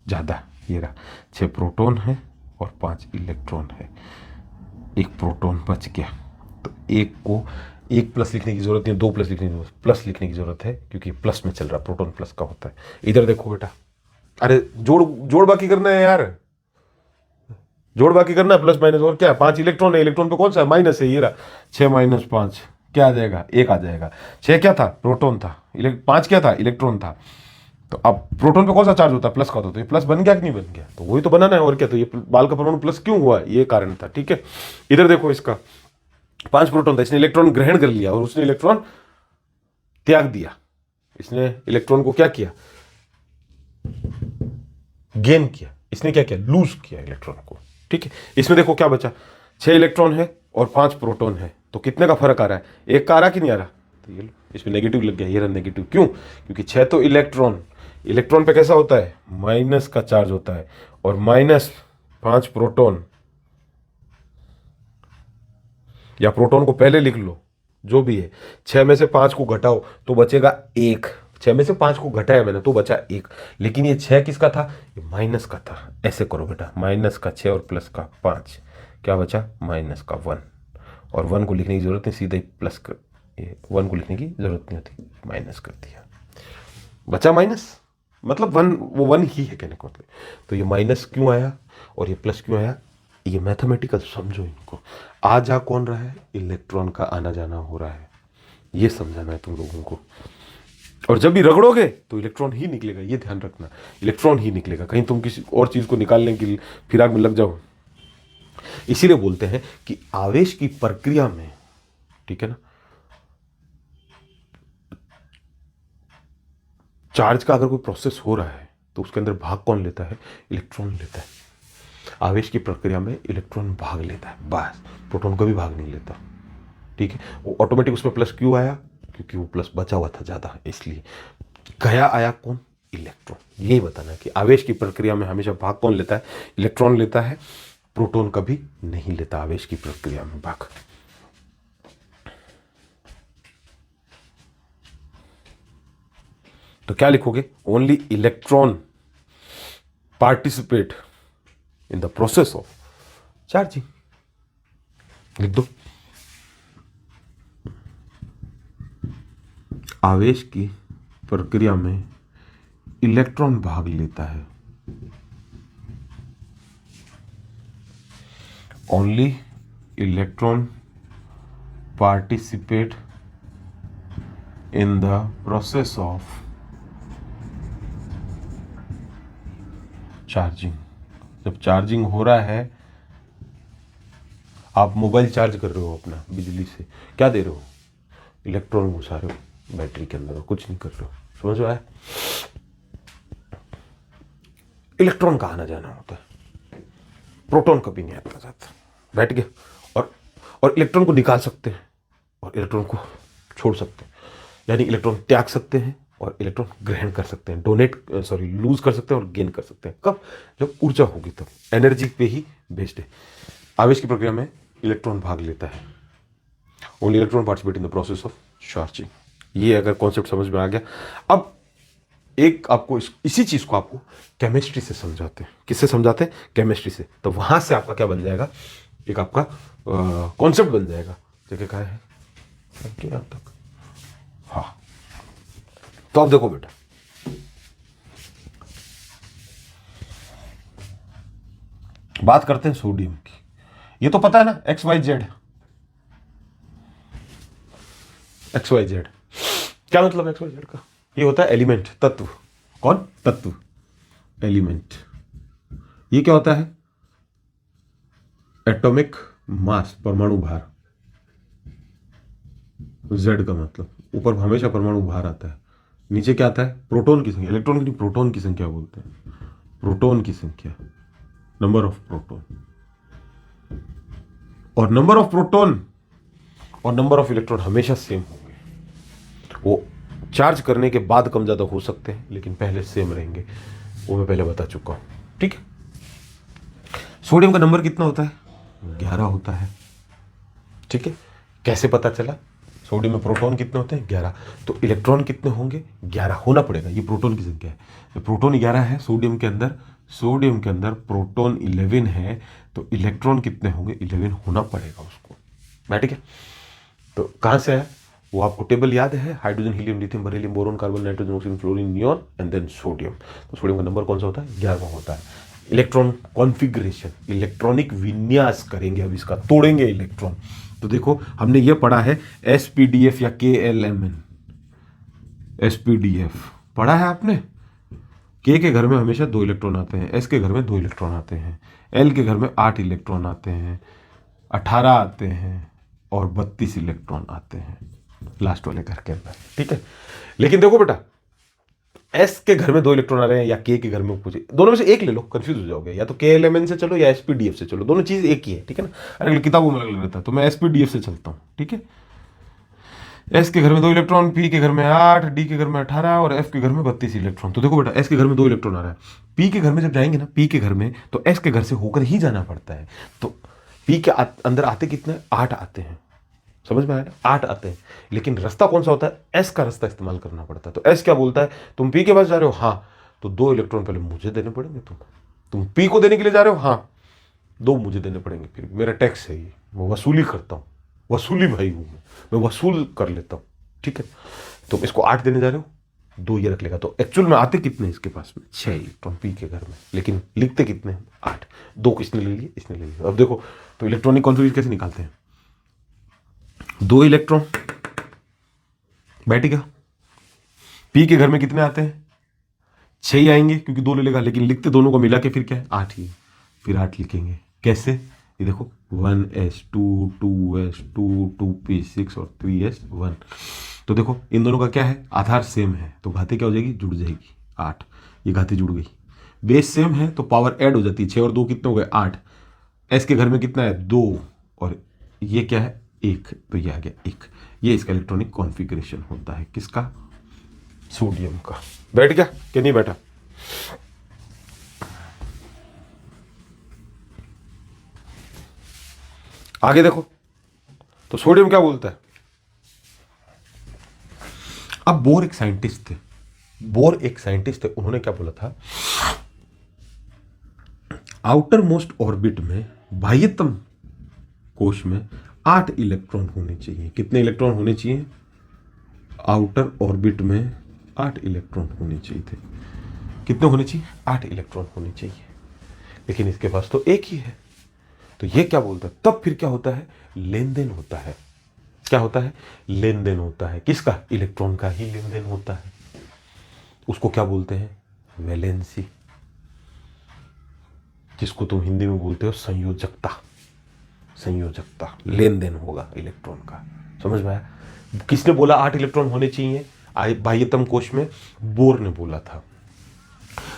ज़्यादा, ये रहा 6 प्रोटॉन है और 5 इलेक्ट्रॉन है, एक प्रोटॉन बच गया। तो एक को एक प्लस लिखने की जरूरत नहीं, 2 प्लस लिखने की जरूरत, प्लस लिखने की जरूरत है, क्योंकि प्लस में चल रहा, प्रोटॉन प्लस का होता है। इधर देखो बेटा, अरे जोड़ बाकी करना है यार, जोड़ बाकी करना है, प्लस माइनस, और क्या, 5 इलेक्ट्रॉन है, इलेक्ट्रॉन पे कौन सा है, माइनस है, ये रहा 6 माइनस 5 क्या आ जाएगा, 1 आ जाएगा। 6 क्या था, प्रोटॉन था, 5 क्या था, इलेक्ट्रॉन था। तो अब प्रोटॉन पे कौन सा चार्ज होता है, प्लस का होता है, तो ये प्लस बन गया कि नहीं बन गया, तो वही तो बनाना है, और क्या। तो ये बाल का परमाणु प्लस क्यों हुआ, ये कारण था, ठीक है। इधर देखो, इसका 5 प्रोटॉन था, इसने इलेक्ट्रॉन ग्रहण कर लिया और उसने इलेक्ट्रॉन त्याग दिया, इसने इलेक्ट्रॉन को क्या किया, गेन किया, इसने क्या किया, लूज किया इलेक्ट्रॉन को, ठीक है। इसमें देखो क्या बचा, 6 इलेक्ट्रॉन है और 5 प्रोटॉन है, तो कितने का फर्क आ रहा है, एक का आ रहा कि नहीं आ रहा, तो ये लो, इसमें नेगेटिव लग गया, ये रहा नेगेटिव। क्यों, क्योंकि 6 तो इलेक्ट्रॉन, इलेक्ट्रॉन पे कैसा होता है, माइनस का चार्ज होता है, और माइनस 5 प्रोटॉन, या प्रोटॉन को पहले लिख लो, जो भी है, 6 में से 5 को घटाओ तो बचेगा 1, 6 में से 5 को घटाया मैंने तो बचा 1, लेकिन ये 6 किसका था, ये माइनस का था। ऐसे करो बेटा, माइनस का 6 और प्लस का 5, क्या बचा, माइनस का 1, और 1 को लिखने की जरूरत नहीं, सीधे प्लस कर, ये 1 को लिखने की जरूरत नहीं होती, माइनस कर दिया, बचा माइनस, मतलब 1, वो 1 ही है कहने का मतलब। तो ये माइनस क्यों आया और ये प्लस क्यों आया, ये मैथमेटिकल समझो इनको। आ जा कौन रहा है, इलेक्ट्रॉन का आना जाना हो रहा है, ये समझाना है तुम लोगों को। और जब भी रगड़ोगे तो इलेक्ट्रॉन ही निकलेगा, ये ध्यान रखना, इलेक्ट्रॉन ही निकलेगा, कहीं तुम किसी और चीज को निकालने की फिराक में लग जाओ। इसीलिए बोलते हैं कि आवेश की प्रक्रिया में, ठीक है ना, चार्ज का अगर कोई प्रोसेस हो रहा है तो उसके अंदर भाग कौन लेता है, इलेक्ट्रॉन लेता है। आवेश की प्रक्रिया में इलेक्ट्रॉन भाग लेता है, बस, प्रोटॉन कभी भाग नहीं लेता, ठीक है। वो ऑटोमेटिक उसमें प्लस क्यों आया, क्योंकि वो प्लस बचा हुआ था ज़्यादा, इसलिए गया आया कौन, इलेक्ट्रॉन। यही बताना है कि आवेश की प्रक्रिया में हमेशा भाग कौन लेता है, इलेक्ट्रॉन लेता है, प्रोटॉन कभी नहीं लेता आवेश की प्रक्रिया में भाग। तो क्या लिखोगे, only electron participate in the process of charging, लिख दो। आवेश की प्रक्रिया में इलेक्ट्रॉन भाग लेता है, only electron participate in the process of charging. जब चार्जिंग हो रहा है, आप मोबाइल चार्ज कर रहे हो अपना बिजली से, क्या दे रहे हो? इलेक्ट्रॉन घुसा रहे हो बैटरी के अंदर, कुछ नहीं कर रहे हो। समझ में आया? इलेक्ट्रॉन का आना जाना होता है, प्रोटॉन कभी नहीं आता जाता। बैठ गया। और इलेक्ट्रॉन को निकाल सकते हैं और इलेक्ट्रॉन को छोड़ सकते हैं, यानी इलेक्ट्रॉन त्याग सकते हैं और इलेक्ट्रॉन ग्रहण कर सकते हैं, लूज कर सकते हैं और गेन कर सकते हैं। कब? जब ऊर्जा होगी तब। एनर्जी पे ही बेस्ड है। आवेश की प्रक्रिया में इलेक्ट्रॉन भाग लेता है। Only electron participate in the process of charging. ये अगर कॉन्सेप्ट समझ में आ गया, अब एक आपको इसी चीज को आपको केमिस्ट्री से समझाते हैं। किससे समझाते हैं? केमिस्ट्री से। तो वहां से आपका क्या बन जाएगा? एक आपका कॉन्सेप्ट बन जाएगा। जगह कहा है यहां तक। हाँ, तो अब देखो बेटा, बात करते हैं सोडियम की। ये तो पता है ना, X Y Z. X Y Z क्या मतलब? एक्स वाई जेड का ये होता है एलिमेंट, तत्व। कौन? तत्व, एलिमेंट। ये क्या होता है? एटॉमिक मास, परमाणु भार। जेड का मतलब ऊपर हमेशा परमाणु भार आता है, नीचे क्या आता है? प्रोटॉन की संख्या। इलेक्ट्रॉन की नहीं, प्रोटॉन की संख्या बोलते हैं। प्रोटॉन की संख्या, नंबर ऑफ प्रोटॉन। और नंबर ऑफ प्रोटॉन और नंबर ऑफ इलेक्ट्रॉन हमेशा सेम होंगे। वो चार्ज करने के बाद कम ज्यादा हो सकते हैं, लेकिन पहले सेम रहेंगे। वो मैं पहले बता चुका हूं। ठीक है। सोडियम का नंबर कितना होता है? 11 होता है। ठीक है। कैसे पता चला? सोडियम में प्रोटॉन कितने होते हैं? 11। तो इलेक्ट्रॉन कितने होंगे? 11 होना पड़ेगा। ये प्रोटॉन की संख्या है। तो प्रोटॉन 11 है सोडियम के अंदर। सोडियम के अंदर प्रोटॉन 11 है, तो इलेक्ट्रॉन कितने होंगे? 11 होना पड़ेगा उसको। बैठ गया? तो कहां से आया वो आपको टेबल याद है? Hydrogen, helium, lithium, beryllium, boron, carbon, nitrogen, oxygen, fluorine, neon and then sodium. तो सोडियम का नंबर कौन सा होता है? 11 होता है। इलेक्ट्रॉन कॉन्फ़िगरेशन, इलेक्ट्रॉनिक विन्यास करेंगे अब इसका, तोड़ेंगे इलेक्ट्रॉन। तो देखो, हमने ये पढ़ा है एसपीडीएफ या केएलएमएन। एसपीडीएफ पढ़ा है आपने? के घर में हमेशा 2 इलेक्ट्रॉन आते हैं, एस के घर में 2 इलेक्ट्रॉन आते हैं, एल के घर में 8 इलेक्ट्रॉन आते हैं, 18 आते हैं और 32 इलेक्ट्रॉन आते हैं लास्ट वाले घर के अंदर। ठीक है। लेकिन देखो बेटा, एस के घर में 2 इलेक्ट्रॉन आ रहे हैं या के घर में, कुछ दोनों में से एक ले लो, कंफ्यूज हो जाओगे। या तो केएलएमएन से चलो या एसपीडीएफ से चलो, दोनों चीज एक ही है। ठीक है ना? अरे किताबों में अलग रहता है, तो मैं एसपीडीएफ से चलता हूँ। ठीक है। एस के घर में 2 इलेक्ट्रॉन, पी के घर में 8, डी के घर में 18 और एफ के घर में 32 इलेक्ट्रॉन। तो देखो बेटा, एस के घर में 2 इलेक्ट्रॉन आ रहा है। पी के घर में जब जाएंगे ना, पी के घर में, तो एस के घर से होकर ही जाना पड़ता है। तो पी के अंदर आते कितने? 8 आते हैं। समझ में आया ना? 8 आते हैं। लेकिन रास्ता कौन सा होता है? एस का रास्ता इस्तेमाल करना पड़ता है। तो एस क्या बोलता है? तुम पी के पास जा रहे हो? हाँ। तो 2 इलेक्ट्रॉन पहले मुझे देने पड़ेंगे। तुम पी को देने के लिए जा रहे हो? हाँ। 2 मुझे देने पड़ेंगे। फिर मेरा टैक्स है ये, मैं वसूली करता हूँ। वसूली भाई हूँ मैं वसूल कर लेता हूँ। ठीक है। तुम इसको 8 देने जा रहे हो, 2 ये रख लेगा। तो एक्चुअल में आते कितने इसके पास में? 6 इलेक्ट्रॉन पी के घर में, लेकिन लिखते कितने? 8। 2 किसने ले लिए? इसने ले लिया। अब देखो, तो इलेक्ट्रॉनिक कॉन्फ़िगरेशन कैसे निकालते हैं? 2 इलेक्ट्रॉन बैठेगा। पी के घर में कितने आते हैं? 6 ही आएंगे, क्योंकि 2 ले लेगा, लेकिन लिखते दोनों को मिला के फिर क्या है? 8 ही। फिर 8 लिखेंगे। कैसे? ये देखो, 1s2 2s2 2p6 और 3s1। तो देखो, इन दोनों का क्या है? आधार सेम है, तो घाती क्या हो जाएगी? जुड़ जाएगी। 8। ये घाती जुड़ गई। बेस सेम है तो पावर ऐड हो जाती है। 6 और 2 कितने हो गए? 8। एस के घर में कितना है? 2 और ये क्या है? 1। तो ये आ गया 1। ये इसका इलेक्ट्रॉनिक कॉन्फ़िगरेशन होता है। किसका? सोडियम का। बैठ गया कि नहीं बैठा? आगे देखो, तो सोडियम क्या बोलता है? अब बोर एक साइंटिस्ट थे। उन्होंने क्या बोला था? आउटर मोस्ट ऑर्बिट में, बाह्यतम कोश में 8 इलेक्ट्रॉन होने चाहिए। कितने इलेक्ट्रॉन होने चाहिए? आउटर ऑर्बिट में 8 इलेक्ट्रॉन होने चाहिए थे। कितने होने चाहिए? 8 इलेक्ट्रॉन होने चाहिए। लेकिन इसके पास तो एक ही है। तो ये क्या बोलता है? तब फिर क्या होता है? लेन देन होता है। क्या होता है? लेन देन होता है। किसका? इलेक्ट्रॉन का ही लेन देन होता है। उसको क्या बोलते हैं? वैलेंसी, जिसको तुम हिंदी में बोलते हो संयोजकता। संयोजकता, लेन देन होगा इलेक्ट्रॉन का। समझ में आया? किसने बोला 8 इलेक्ट्रॉन होने चाहिए? बाह्यतम कोश में बोर ने बोला था।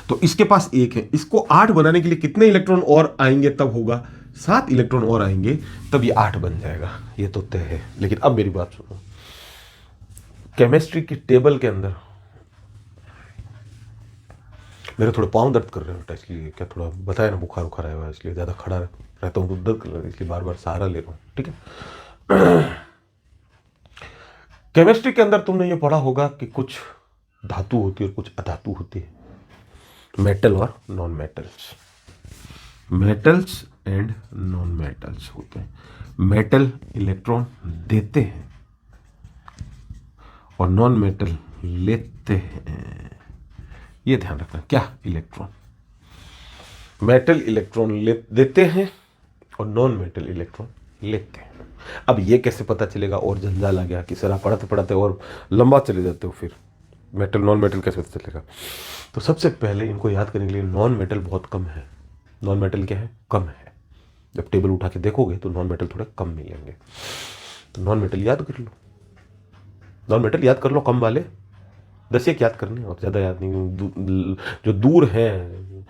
तो इसके पास 1 है, इसको 8 बनाने के लिए कितने इलेक्ट्रॉन और आएंगे तब होगा? 7 इलेक्ट्रॉन और आएंगे तब ये 8 बन जाएगा। ये तो तय है। लेकिन अब मेरी बात सुनो, केमिस्ट्री की टेबल के अंदर मेरे थोड़े पाँव दर्द कर रहे हैं बेटा, इसलिए क्या थोड़ा बताया ना, बुखार उखार आया हुआ है, इसलिए ज़्यादा खड़ा रहता हूँ तो दर्द कर रहा है, इसलिए बार बार सहारा ले रहा हूँ। ठीक है। केमिस्ट्री के अंदर तुमने ये पढ़ा होगा कि कुछ धातु होती है और कुछ अधातु होती है, मेटल और non metals. Metals and non metals होते हैं। मेटल इलेक्ट्रॉन देते हैं और नॉन मेटल लेते हैं। ये ध्यान रखना। क्या? इलेक्ट्रॉन, मेटल इलेक्ट्रॉन देते हैं और नॉन मेटल इलेक्ट्रॉन लेते हैं। अब ये कैसे पता चलेगा? और जंजाल आ गया कि सर आप पढ़ाते पढ़ाते और लंबा चले जाते हो, फिर मेटल नॉन मेटल कैसे पता चलेगा? तो सबसे पहले इनको याद करने के लिए, नॉन मेटल बहुत कम है। नॉन मेटल क्या है? कम है। जब टेबल उठा के देखोगे तो नॉन मेटल थोड़े कम मिलेंगे। तो नॉन मेटल याद कर लो, नॉन मेटल याद कर लो, कम वाले 10 एक याद करने और ज़्यादा याद नहीं। जो दूर हैं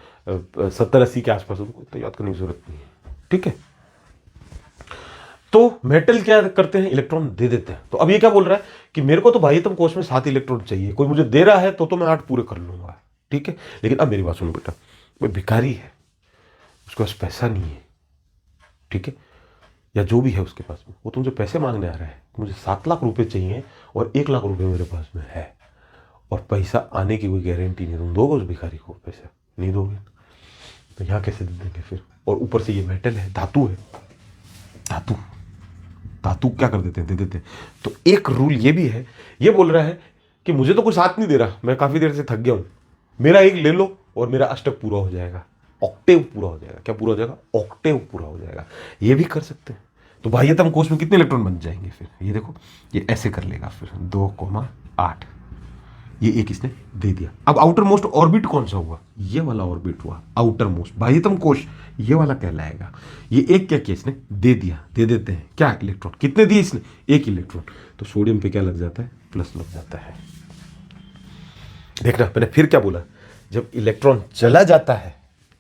70-80 के आसपास, उनको तो याद करने की जरूरत नहीं है। ठीक है। तो मेटल क्या करते हैं? इलेक्ट्रॉन दे देते हैं। तो अब ये क्या बोल रहा है कि मेरे को तो बाह्यतम कोश में 7 इलेक्ट्रॉन चाहिए, कोई मुझे दे रहा है तो मैं 8 पूरे कर लूंगा। ठीक है। लेकिन अब मेरी बात सुनो बेटा, कोई भिखारी है, उसके पास पैसा नहीं है, ठीक है, या जो भी है उसके पास में, वो तुमसे पैसे मांगने आ रहा है, मुझे 7 लाख रुपए चाहिए और 1 लाख रुपए मेरे पास में है, और पैसा आने की कोई गारंटी नहीं। तुम दोगे उस भिखारी को पैसा? नहीं दोगे। तो यहाँ कैसे दे देंगे फिर? और ऊपर से ये मेटल है, धातु है। धातु धातु क्या कर देते हैं? दे देते हैं। तो एक रूल ये भी है, ये बोल रहा है कि मुझे तो कोई साथ नहीं दे रहा, मैं काफी देर से थक गया हूं, मेरा एक ले लो और मेरा अष्टक पूरा हो जाएगा, ऑक्टेव पूरा हो जाएगा। क्या पूरा हो जाएगा? ऑक्टेव पूरा हो जाएगा। ये भी कर सकते हैं। तो बाह्यतम कोश में कितने इलेक्ट्रॉन बन जाएंगे फिर? ये देखो, ये ऐसे कर लेगा फिर 2,8। ये एक इसने दे दिया। अब आउटर मोस्ट ऑर्बिट कौन सा हुआ? ये वाला ऑर्बिट हुआ आउटर मोस्ट। बाह्यतम कोश ये वाला कहलाएगा। ये एक क्या किया इसने? दे दिया। दे देते हैं क्या? इलेक्ट्रॉन। कितने दिए इसने? 1 इलेक्ट्रॉन। तो सोडियम पे क्या लग जाता है? प्लस लग जाता है। देखना, मैंने फिर क्या बोला? जब इलेक्ट्रॉन चला जाता है,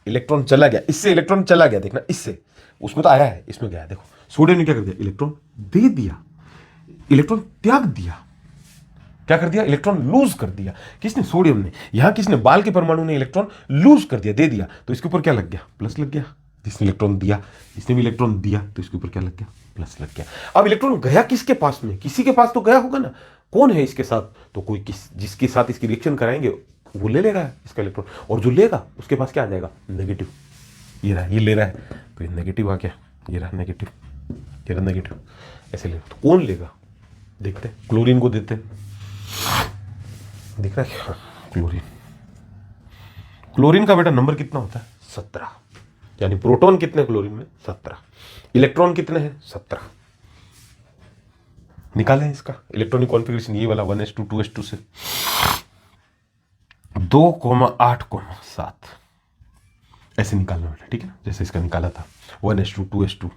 इलेक्ट्रॉन चला गया, इससे इलेक्ट्रॉन चला गया, देखना इससे, उसमें तो आया है, इसमें गया। देखो सोडियम ने क्या कर दिया? इलेक्ट्रॉन दे दिया, इलेक्ट्रॉन त्याग दिया। क्या कर दिया? इलेक्ट्रॉन लूज कर दिया। किसने? सोडियम ने। यहां किसने? बाल के परमाणु ने इलेक्ट्रॉन लूज कर दिया, दे दिया। तो इसके ऊपर क्या लग गया? प्लस लग गया। जिसने इलेक्ट्रॉन दिया, इसने भी इलेक्ट्रॉन दिया, तो इसके ऊपर क्या लग गया? प्लस लग गया। अब इलेक्ट्रॉन गया किसके पास में? किसी के पास तो गया होगा ना। कौन है इसके साथ? तो कोई जिसके साथ इसकी रिएक्शन कराएंगे वो ले लेगा इसका इलेक्ट्रॉन, और जो लेगा उसके पास क्या आ जाएगा? नेगेटिव। ये रहा, ये ले रहा है तो ये नेगेटिव आ गया, ये रहा नेगेटिव, ये रहा नेगेटिव। ऐसे ले, तो कौन लेगा? देखते हैं। क्लोरीन को देते हैं। दिख रहा है क्या? क्लोरीन। क्लोरीन का बेटा नंबर कितना होता है? 17। यानी प्रोटॉन कितने क्लोरीन में? 17। इलेक्ट्रॉन कितने हैं? 17। निकालें इसका इलेक्ट्रॉनिक कॉन्फ़िगरेशन, ये वाला 1s2 2s2 से 2,8,7 ऐसे निकालना बेटा। ठीक है ना? जैसे इसका निकाला था 1s2 2s2,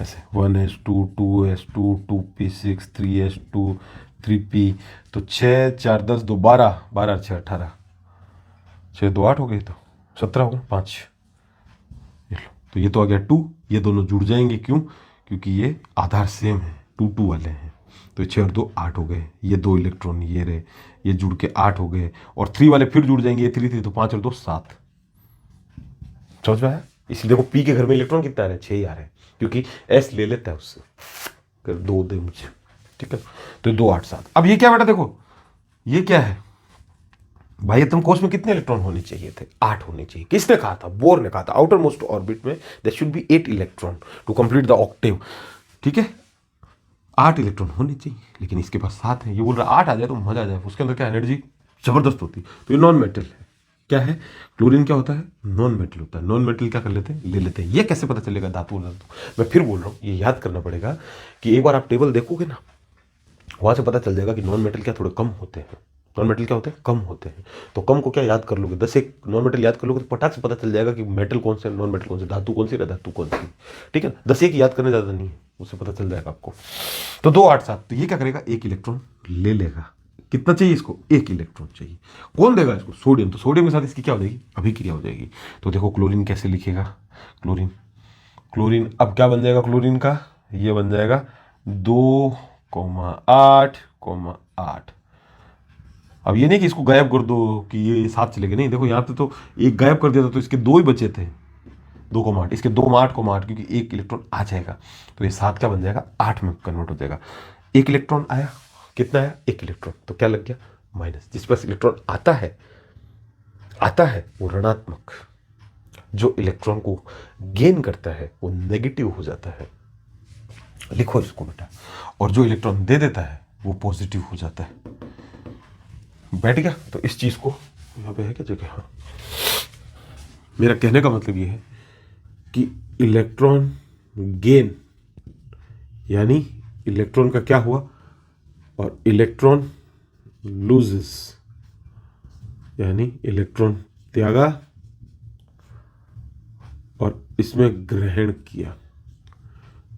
ऐसे 1s2 2s2 2p6 3s2 3p। तो 6 4 10 2 12 12 6 18 6 2 8 हो गई, तो 17 हो गया। 5 ये लो, तो ये तो आ गया 2। ये दोनों जुड़ जाएंगे, क्यों? क्योंकि ये आधार सेम है, 2 2 वाले हैं। तो 6 और 2 8 हो गए। ये 2 इलेक्ट्रॉन ये रहे, ये जुड़ के 8 हो गए, और 3 वाले फिर जुड़ जाएंगे, ये 3 3, तो 5 और 2 7। समझ में आया? इसलिए देखो पी के घर में इलेक्ट्रॉन कितना आ रहे हैं? 6 ही आ रहे हैं, क्योंकि एस ले लेता है उससे, कर 2 दे मुझे। ठीक है, तो 2 8 7। अब ये क्या बेटा? देखो ये क्या है? बाह्यतम कोश में कितने इलेक्ट्रॉन होने चाहिए थे? 8 होने चाहिए। किसने कहा था? बोर ने कहा था। आउटर मोस्ट ऑर्बिट में there should be 8 electron to complete the octave. ठीक है, 8 इलेक्ट्रॉन होने चाहिए, लेकिन इसके पास 7 है। ये बोल रहा 8 आ जाए तो मजा आ जाए, उसके अंदर क्या एनर्जी जबरदस्त होती। तो ये नॉन मेटल है, क्या है, क्लोरीन क्या होता है, नॉन मेटल होता है। नॉन मेटल क्या कर लेते हैं, ले लेते हैं। ये कैसे पता चलेगा धातु और धातु, मैं फिर बोल रहा हूँ, ये याद करना पड़ेगा कि एक बार आप टेबल देखोगे ना, वहां से पता चल जाएगा कि नॉन मेटल क्या थोड़े कम होते हैं। नॉन मेटल क्या होते हैं, कम होते हैं। तो कम को क्या याद कर लोगे, 10 एक नॉन मेटल याद कर लोगे तो पटाख से पता चल जाएगा कि मेटल कौन से, नॉन मेटल कौन से, धातु कौन सी, धातु कौन सी। ठीक है, 10 एक याद करने ज़्यादा नहीं है, उससे पता चल जाएगा आपको। तो 2 8 7, तो ये क्या करेगा, एक इलेक्ट्रॉन ले लेगा। कितना चाहिए इसको, एक इलेक्ट्रॉन चाहिए। कौन देगा इसको, सोडियम। तो सोडियम के साथ इसकी क्या हो जाएगी, अभिक्रिया हो जाएगी। तो देखो क्लोरीन कैसे लिखेगा, क्लोरीन, क्लोरीन अब क्या बन जाएगा क्लोरीन का, ये बन जाएगा 2,8,8। अब ये नहीं कि इसको गायब कर दो कि ये 7 चले गए, नहीं, देखो यहाँ पे तो एक गायब कर दिया था तो इसके 2 ही बचे थे, 2,8, इसके 2,8,8, क्योंकि एक इलेक्ट्रॉन आ जाएगा तो ये 7 क्या बन जाएगा, 8 में कन्वर्ट हो जाएगा। एक इलेक्ट्रॉन आया, कितना आया, एक इलेक्ट्रॉन, तो क्या लग गया, माइनस। जिस पास इलेक्ट्रॉन आता है वो ऋणात्मक, जो इलेक्ट्रॉन को गेन करता है वो नेगेटिव हो जाता है, लिखो इसको बेटा। और जो इलेक्ट्रॉन दे देता है वो पॉजिटिव हो जाता है। बैठ गया। तो इस चीज को यहाँ पे है क्या जगह, हाँ, मेरा कहने का मतलब ये है कि इलेक्ट्रॉन गेन यानी इलेक्ट्रॉन का क्या हुआ, और इलेक्ट्रॉन लूजेस यानी इलेक्ट्रॉन त्यागा और इसमें ग्रहण किया।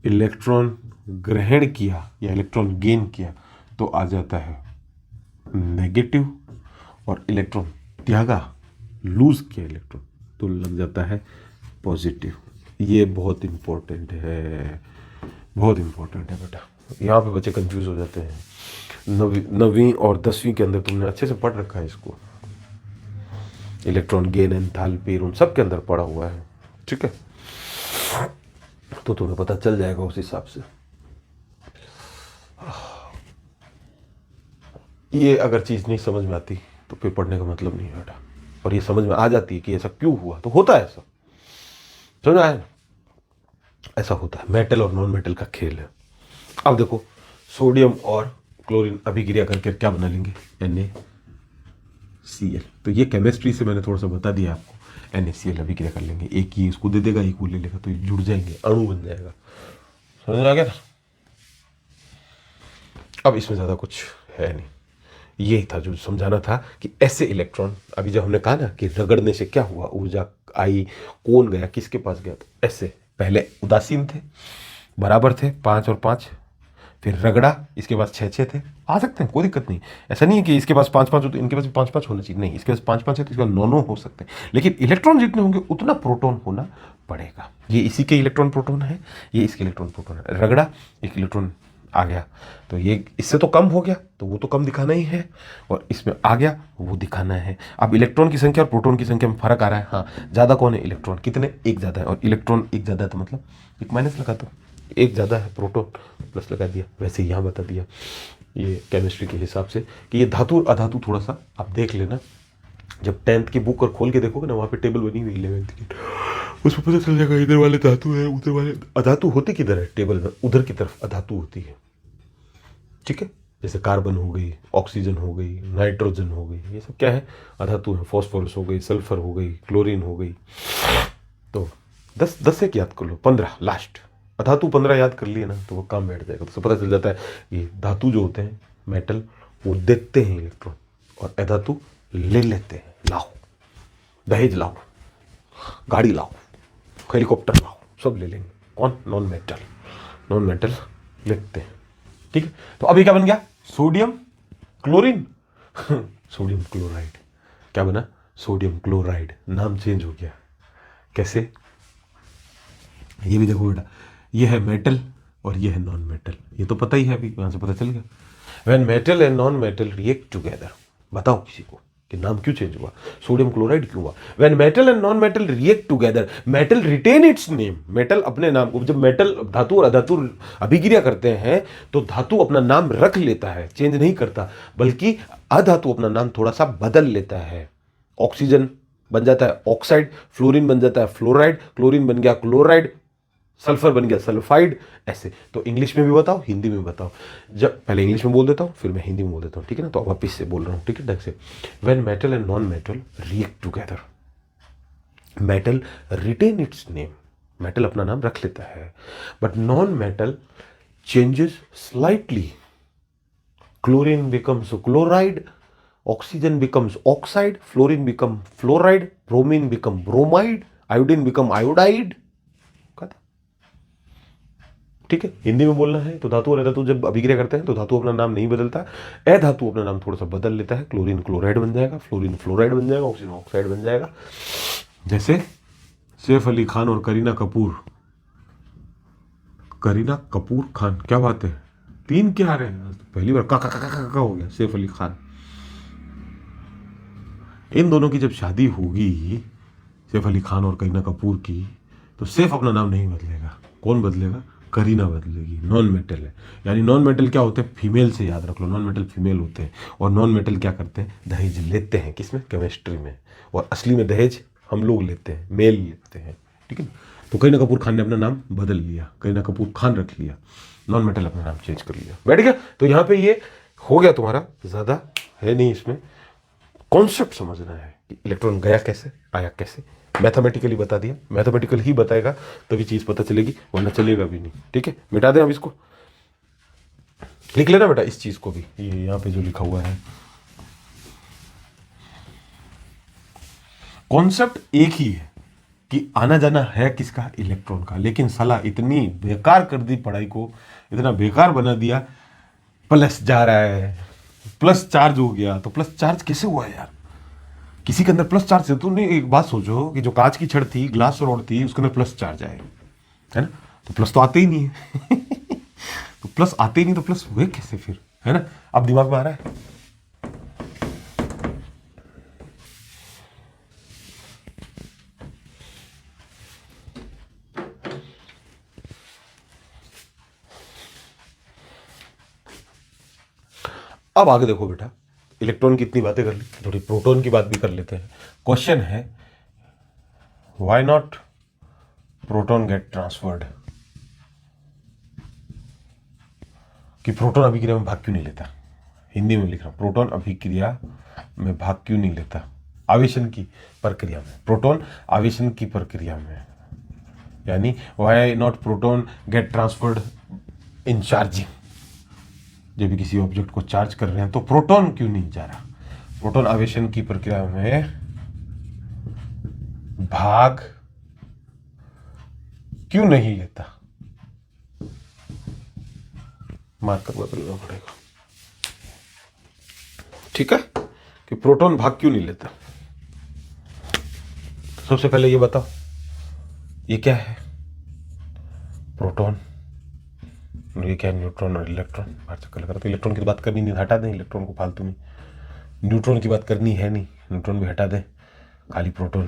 इलेक्ट्रॉन ग्रहण किया या इलेक्ट्रॉन गेन किया तो आ जाता है नेगेटिव, और इलेक्ट्रॉन त्यागा, लूज किया इलेक्ट्रॉन, तो लग जाता है पॉजिटिव। ये बहुत इंपॉर्टेंट है, बहुत इंपॉर्टेंट है बेटा। यहाँ पे बच्चे कंफ्यूज हो जाते हैं। 9वीं और 10वीं के अंदर तुमने अच्छे से पढ़ रखा है इसको, इलेक्ट्रॉन गेन, एंथैल्पी, उन सब के अंदर पढ़ा हुआ है, ठीक है। तो तुम्हें पता चल जाएगा उस हिसाब से। ये अगर चीज़ नहीं समझ में आती तो फिर पढ़ने का मतलब नहीं है बेटा। और ये समझ में आ जाती है कि ऐसा क्यों हुआ, तो होता है ऐसा, समझ आया ना, ऐसा होता है। मेटल और नॉन मेटल का खेल है। अब देखो सोडियम और क्लोरीन अभिक्रिया करके क्या बना लेंगे, NaCl। तो ये केमिस्ट्री से मैंने थोड़ा सा बता दिया आपको, NaCl अभिक्रिया कर लेंगे, एक ही इसको दे देगा, एक वो ले लेगा, तो ये जुड़ जाएंगे, अणु बन जाएगा। समझ में आ गया ना। अब इसमें ज़्यादा कुछ है नहीं, ये था जो समझाना था कि ऐसे इलेक्ट्रॉन, अभी जब हमने कहा ना कि रगड़ने से क्या हुआ, ऊर्जा आई, कौन गया, किसके पास गया, तो ऐसे पहले उदासीन थे, बराबर थे 5 और 5, फिर रगड़ा, इसके पास 6 थे, आ सकते हैं, कोई दिक्कत नहीं। ऐसा नहीं है कि इसके पास 5 हो तो इनके पास भी 5 होना चाहिए, नहीं, इसके पास 5 है तो इसके पास 9 हो सकते हैं, लेकिन इलेक्ट्रॉन जितने होंगे उतना प्रोटॉन होना पड़ेगा। ये इसी के इलेक्ट्रॉन प्रोटॉन है, ये इसके इलेक्ट्रॉन प्रोटॉन है। रगड़ा, एक इलेक्ट्रॉन आ गया, तो ये इससे तो कम हो गया, तो वो तो कम दिखाना ही है, और इसमें आ गया वो दिखाना है। अब इलेक्ट्रॉन की संख्या और प्रोटॉन की संख्या में फर्क आ रहा है, हाँ, ज़्यादा कौन है, इलेक्ट्रॉन, कितने, एक ज़्यादा है, और इलेक्ट्रॉन एक ज़्यादा है तो मतलब एक माइनस लगा दो, एक ज़्यादा है, प्रोटॉन प्लस लगा दिया। वैसे ही यहाँ बता दिया ये केमिस्ट्री के हिसाब से कि ये धातु अधातु थोड़ा सा आप देख लेना, जब 10th की बुक और खोल के देखोगे ना, वहाँ पे टेबल बनी हुई 11th की, उसमें पता चल जाएगा इधर वाले धातु है, उधर वाले अधातु होते किधर है, टेबल में उधर की तरफ अधातु होती है, ठीक है। जैसे कार्बन हो गई, ऑक्सीजन हो गई, नाइट्रोजन हो गई, ये सब क्या है, अधातु है। फॉस्फोरस हो गई, सल्फर हो गई, क्लोरीन हो गई। तो 10 एक याद कर लो, 15 लास्ट, अधातु 15 याद कर लिए ना तो वो काम बैठ जाएगा। तो पता चल जाता है ये धातु जो होते हैं मेटल, वो देते हैं इलेक्ट्रॉन, और अधातु ले लेते हैं। लाओ दहेज लाओ, गाड़ी लाओ, हेलीकॉप्टर लाओ, सब ले लेंगे। कौन, नॉन मेटल लेते हैं, ठीक है। तो अभी क्या बन गया, सोडियम क्लोरीन सोडियम क्लोराइड, क्या बना, सोडियम क्लोराइड, नाम चेंज हो गया। कैसे, ये भी देखो बेटा, ये है मेटल और ये है नॉन मेटल, ये तो पता ही है, अभी यहां से पता चल गया। When metal and non metal react together, बताओ किसी को कि नाम क्यों चेंज हुआ, सोडियम क्लोराइड क्यों हुआ। When metal and non metal react together, metal retain its name, metal अपने नाम को, जब मेटल धातु और अधातु अभिक्रिया करते हैं तो धातु अपना नाम रख लेता है, चेंज नहीं करता, बल्कि अधातु अपना नाम थोड़ा सा बदल लेता है। ऑक्सीजन बन जाता है ऑक्साइड, फ्लोरीन बन जाता है फ्लोराइड, क्लोरीन बन गया क्लोराइड, सल्फर बन गया सल्फाइड, ऐसे। तो इंग्लिश में भी बताओ, हिंदी में भी बताओ। जब पहले इंग्लिश में बोल देता हूँ, फिर मैं हिंदी में बोल देता हूँ, ठीक है ना। तो अब वापिस से बोल रहा हूँ, ठीक है, ढंग से। When metal and non metal react together, metal retain its name, metal अपना नाम रख लेता है, but non metal changes slightly. Chlorine becomes chloride, oxygen becomes oxide, fluorine become fluoride, bromine become bromide, iodine become iodide. ठीक है, हिंदी में बोलना है तो धातु और अधातु जब अभिक्रिया करते हैं तो धातु अपना नाम नहीं बदलता, अधातु अपना नाम थोड़ा सा बदल लेता है। क्लोरीन क्लोराइड बन जाएगा, फ्लोरीन फ्लोराइड बन जाएगा, ऑक्सीजन ऑक्साइड बन जाएगा। जैसे सैफ अली खान और करीना कपूर, करीना कपूर खान, क्या बात है, तीन क्या आ रहे हैं, पहली बार का हो गया, सैफ अली खान। इन दोनों की जब शादी होगी, सैफ अली खान और करीना कपूर की, तो सैफ अपना नाम नहीं बदलेगा, कौन बदलेगा, करीना बदलेगी। नॉन मेटल है, यानी नॉन मेटल क्या होते हैं, फीमेल से याद रख लो, नॉन मेटल फीमेल होते हैं। और नॉन मेटल क्या करते हैं, दहेज लेते हैं, किसमें, केमिस्ट्री में। और असली में दहेज हम लोग लेते हैं, मेल लेते हैं, ठीक है। तो करीना कपूर खान ने अपना नाम बदल लिया, करीना कपूर खान रख लिया, नॉन मेटल अपना नाम चेंज कर लिया, बैठ गया। तो यहाँ पे ये हो गया तुम्हारा, ज़्यादा है नहीं इसमें, कॉन्सेप्ट समझना है कि इलेक्ट्रॉन गया कैसे, आया कैसे। मैथमेटिकली बता दिया, मैथमेटिकल ही बताएगा तभी चीज़ पता चलेगी, वरना चलेगा भी नहीं, ठीक है। मिटा दें अब इसको, लिख लेना बेटा इस चीज़ को भी, ये यहाँ पे जो लिखा हुआ है। कॉन्सेप्ट एक ही है कि आना जाना है किसका, इलेक्ट्रॉन का, लेकिन साला इतनी बेकार कर दी पढ़ाई को, इतना बेकार बना दिया। प्लस जा रहा है, प्लस चार्ज हो गया, तो प्लस चार्ज कैसे हुआ यार, किसी के अंदर प्लस चार्ज है। तुमने एक बात सोचो कि जो कांच की छड़ थी, ग्लास रॉड थी, उसके अंदर प्लस चार्ज आए, है ना, तो प्लस तो आते ही नहीं है तो प्लस आते ही नहीं, तो प्लस हुए कैसे फिर, है ना। अब दिमाग में आ रहा है। अब आगे देखो बेटा, इलेक्ट्रॉन की इतनी बातें कर ली, थोड़ी प्रोटॉन की बात भी कर लेते हैं। क्वेश्चन है, why not proton get transferred, कि प्रोटॉन अभिक्रिया में भाग क्यों नहीं लेता। हिंदी में लिख रहा हूं, प्रोटॉन अभिक्रिया में भाग क्यों नहीं लेता, आवेशन की प्रक्रिया में, प्रोटॉन आवेशन की प्रक्रिया में, यानी why not proton get transferred in charging. जब भी किसी ऑब्जेक्ट को चार्ज कर रहे हैं तो प्रोटॉन क्यों नहीं जा रहा, प्रोटॉन आवेशन की प्रक्रिया में भाग क्यों नहीं लेता। मार्कर बदलना पड़ेगा, ठीक है, कि प्रोटॉन भाग क्यों नहीं लेता। सबसे पहले ये बताओ, ये क्या है, प्रोटॉन, ये क्या है, न्यूट्रॉन और इलेक्ट्रॉन। बाहर चक्कर लगा, तो इलेक्ट्रॉन की बात करनी नहीं, हटा दें इलेक्ट्रॉन को फालतू में। न्यूट्रॉन की बात करनी है नहीं, न्यूट्रॉन भी हटा दें, खाली प्रोटॉन।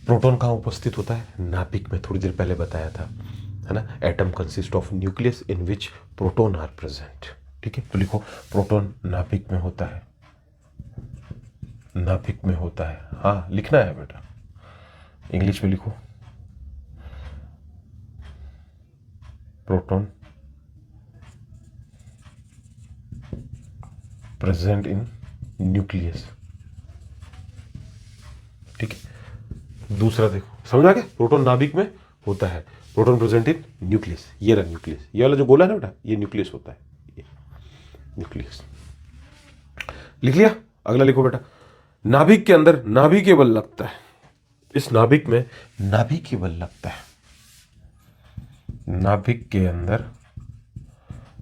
प्रोटॉन कहाँ उपस्थित होता है, नाभिक में, थोड़ी देर पहले बताया था, है ना। Atom consist of nucleus in which proton are present, ठीक है। तो लिखो, प्रोटॉन नाभिक में होता है, नाभिक में होता है, हाँ लिखना है बेटा, इंग्लिश में लिखो, प्रोटॉन प्रेजेंट इन न्यूक्लियस, ठीक है। दूसरा देखो, समझ आ गया, प्रोटॉन नाभिक में होता है, प्रोटॉन प्रेजेंट इन न्यूक्लियस, ये रहा न्यूक्लियस, ये वाला जो गोला है ना बेटा, ये न्यूक्लियस होता है, ये न्यूक्लियस। लिख लिया, अगला लिखो बेटा, नाभिक के अंदर नाभिकीय बल लगता है, इस नाभिक में नाभिकीय बल लगता है, नाभिक के अंदर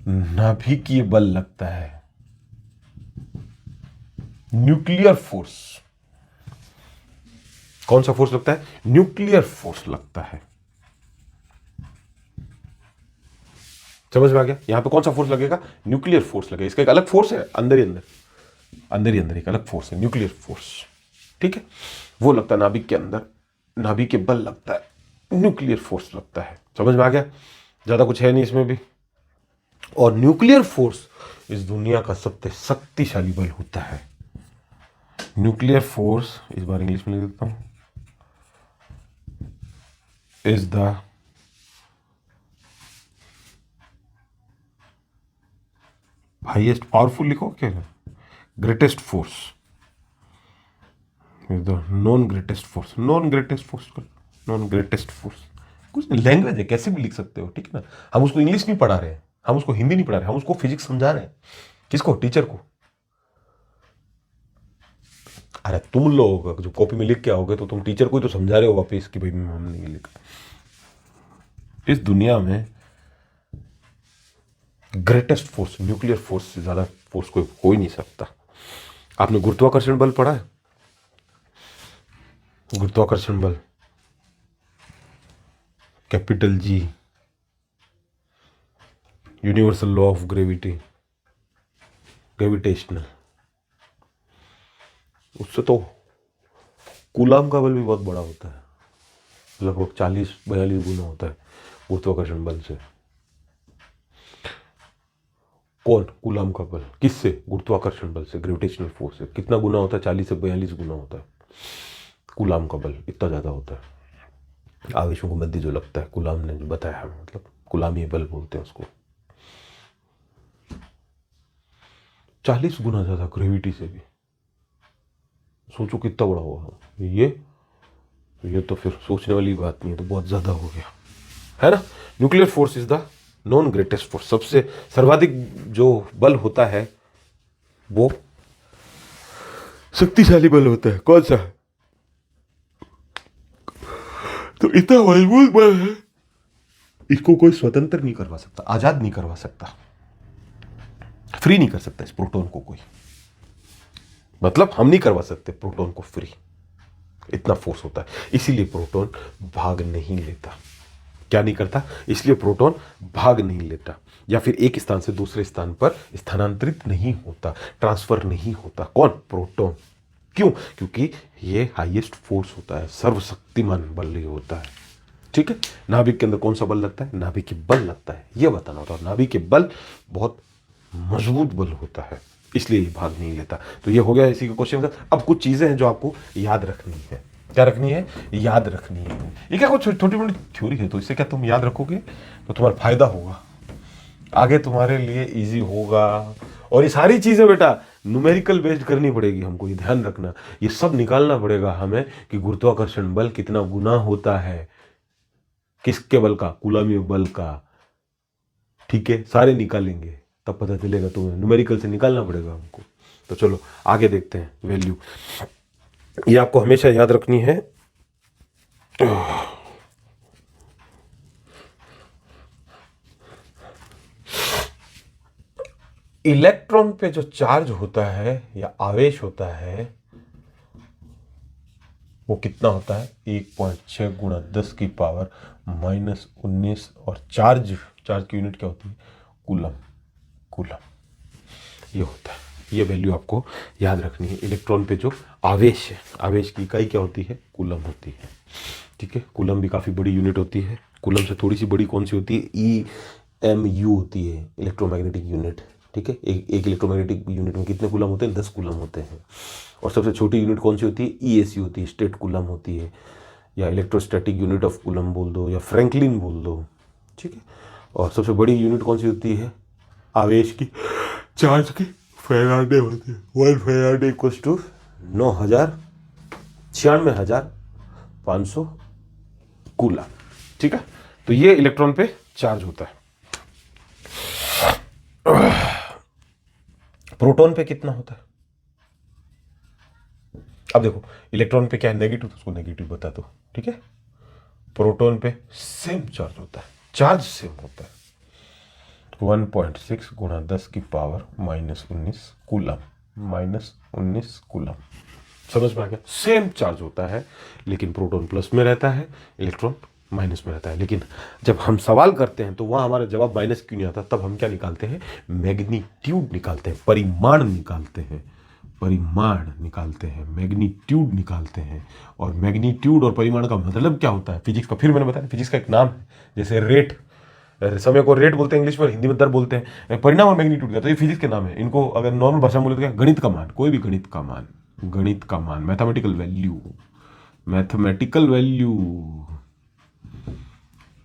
नाभिकीय बल लगता है, न्यूक्लियर फोर्स। कौन सा फोर्स लगता है, न्यूक्लियर फोर्स लगता है। समझ में आ गया, यहां पे कौन सा फोर्स लगेगा, न्यूक्लियर फोर्स लगेगा। इसका एक अलग फोर्स है, अंदर ही अंदर एक अलग फोर्स है, न्यूक्लियर फोर्स, ठीक है। वो लगता है नाभिक के अंदर, नाभिक के बल लगता है, न्यूक्लियर फोर्स लगता है। समझ में आ गया, ज्यादा कुछ है नहीं इसमें भी। और न्यूक्लियर फोर्स इस दुनिया का सबसे शक्तिशाली बल होता है। न्यूक्लियर फोर्स, इस बार इंग्लिश में लिख देता हूं, इज द हाईएस्ट पावरफुल लिखो क्या, greatest force, non greatest force, non greatest force, non greatest force. कुछ लैंग्वेज है, कैसे भी लिख सकते हो, ठीक है ना। हम उसको इंग्लिश नहीं पढ़ा रहे हैं, हम उसको हिंदी नहीं पढ़ा रहे, हम उसको फिजिक्स समझा रहे हैं। किसको, टीचर को। अरे तुम लोग जो कॉपी में लिख के आओगे तो तुम टीचर को ही तो समझा रहे हो वापिस कि भाई हमने ये लिखा। इस दुनिया में ग्रेटेस्ट फोर्स, न्यूक्लियर फोर्स से ज्यादा फोर्स कोई हो ही नहीं सकता। आपने गुरुत्वाकर्षण बल पढ़ा है? गुरुत्वाकर्षण बल, capital G, universal law of gravity, gravitational, उससे तो कूलाम का बल भी बहुत बड़ा होता है, लगभग 40-42 गुना होता है गुरुत्वाकर्षण बल से। कौन, कूलाम का बल, किससे, गुरुत्वाकर्षण बल से, ग्रेविटेशनल फोर्स से। कितना गुना होता है, 40 से 42 गुना होता है कूलाम का बल, इतना ज्यादा होता है। आवेशों को मध्य जो लगता है, कूलाम ने जो बताया है, मतलब कूलामी बल बोलते हैं उसको। 40 गुना ज्यादा ग्रेविटी से भी, सोचो कितना बड़ा होगा ये तो फिर सोचने वाली बात नहीं है, तो बहुत ज्यादा हो गया, है ना। Nuclear force is the non greatest force. सबसे सर्वाधिक जो बल होता है वो शक्तिशाली बल होता है। कौन सा? तो इतना मजबूत बल है, इसको कोई स्वतंत्र नहीं करवा सकता, आजाद नहीं करवा सकता, फ्री नहीं कर सकता इस प्रोटॉन को कोई। मतलब हम नहीं करवा सकते प्रोटॉन को फ्री, इतना फोर्स होता है। इसीलिए प्रोटॉन भाग नहीं लेता। क्या नहीं करता? इसलिए प्रोटॉन भाग नहीं लेता, या फिर एक स्थान से दूसरे स्थान पर स्थानांतरित नहीं होता, ट्रांसफर नहीं होता। कौन? प्रोटॉन। क्यों? क्योंकि ये हाईएस्ट फोर्स होता है, सर्वशक्तिमान बल ये होता है, ठीक है। नाभिक के अंदर कौन सा बल लगता है? नाभिक के बल लगता है, ये बताना होता है। नाभिक के बल बहुत मजबूत बल होता है, इसलिए ये भाग नहीं लेता। तो ये हो गया इसी के क्वेश्चन का। अब कुछ चीजें हैं जो आपको याद रखनी है। क्या रखनी है? याद रखनी है। ये क्या कुछ छोटी मोटी थ्योरी है, तो इससे क्या तुम याद रखोगे तो तुम्हारा फायदा होगा, आगे तुम्हारे लिए इजी होगा। और ये सारी चीजें बेटा न्यूमेरिकल बेस्ड करनी पड़ेगी हमको, ये ध्यान रखना। ये सब निकालना पड़ेगा हमें कि गुरुत्वाकर्षण बल कितना गुना होता है, किसके बल का? कूलामी बल का, ठीक है। सारे निकालेंगे तब पता चलेगा, तुम्हें न्यूमेरिकल से निकालना पड़ेगा हमको। तो चलो आगे देखते हैं। वैल्यू ये आपको हमेशा याद रखनी है। इलेक्ट्रॉन पे जो चार्ज होता है या आवेश होता है वो कितना होता है? 1.6 गुणा 10 की पावर -19। और चार्ज की यूनिट क्या होती है? कूलम। ये होता है, ये वैल्यू आपको याद रखनी है। इलेक्ट्रॉन पे जो आवेश है, आवेश की इकाई क्या होती है? कूलम होती है, ठीक है। कूलम भी काफ़ी बड़ी यूनिट होती है। कूलम से थोड़ी सी बड़ी कौन सी होती है? EMU होती है, इलेक्ट्रोमैग्नेटिक यूनिट, ठीक है। एक इलेक्ट्रोमैग्नेटिक यूनिट में कितने कूलम होते हैं? 10 कूलम होते हैं। और सबसे छोटी यूनिट कौन सी होती है? ESU होती है, स्टेट कूलम होती है, या इलेक्ट्रोस्टैटिक यूनिट ऑफ कूलम बोल दो, या फ्रैंकलिन बोल दो, ठीक है। और सबसे बड़ी यूनिट कौन सी होती है? आवेश की, चार्ज की, फैराडे होती है। 1 फैराडे इक्वल्स टू 9,96,500 कूलम, ठीक है। तो ये इलेक्ट्रॉन पे चार्ज होता है। प्रोटॉन पे कितना होता है? अब देखो इलेक्ट्रॉन पे क्या है? नेगेटिव, तो उसको नेगेटिव बता दो, ठीक है। प्रोटॉन पे सेम चार्ज होता है, चार्ज सेम होता है। 1.6 गुणा 10 की पावर -19 कूलम, -19 कूलम। समझ में आ गया? सेम चार्ज होता है, लेकिन प्रोटॉन प्लस में रहता है, इलेक्ट्रॉन माइनस में रहता है। लेकिन जब हम सवाल करते हैं तो वहां हमारा जवाब माइनस क्यों नहीं आता? तब हम क्या निकालते हैं? मैग्नीट्यूड निकालते हैं, परिमाण निकालते हैं, परिमाण निकालते हैं, मैग्नीट्यूड निकालते हैं। और मैग्नीट्यूड और परिमाण का मतलब क्या होता है? फिजिक्स का, फिर मैंने बताया फिजिक्स का एक नाम है, जैसे रेट, समय को रेट बोलते हैं इंग्लिश में, हिंदी में दर बोलते हैं। परिणाम और मैग्नीट्यूड का, तो ये फिजिक्स के नाम है। इनको अगर नॉर्मल भाषा में बोले तो क्या? गणित का मान, कोई भी गणित का मान, गणित का मान, मैथमेटिकल वैल्यू, मैथमेटिकल वैल्यू।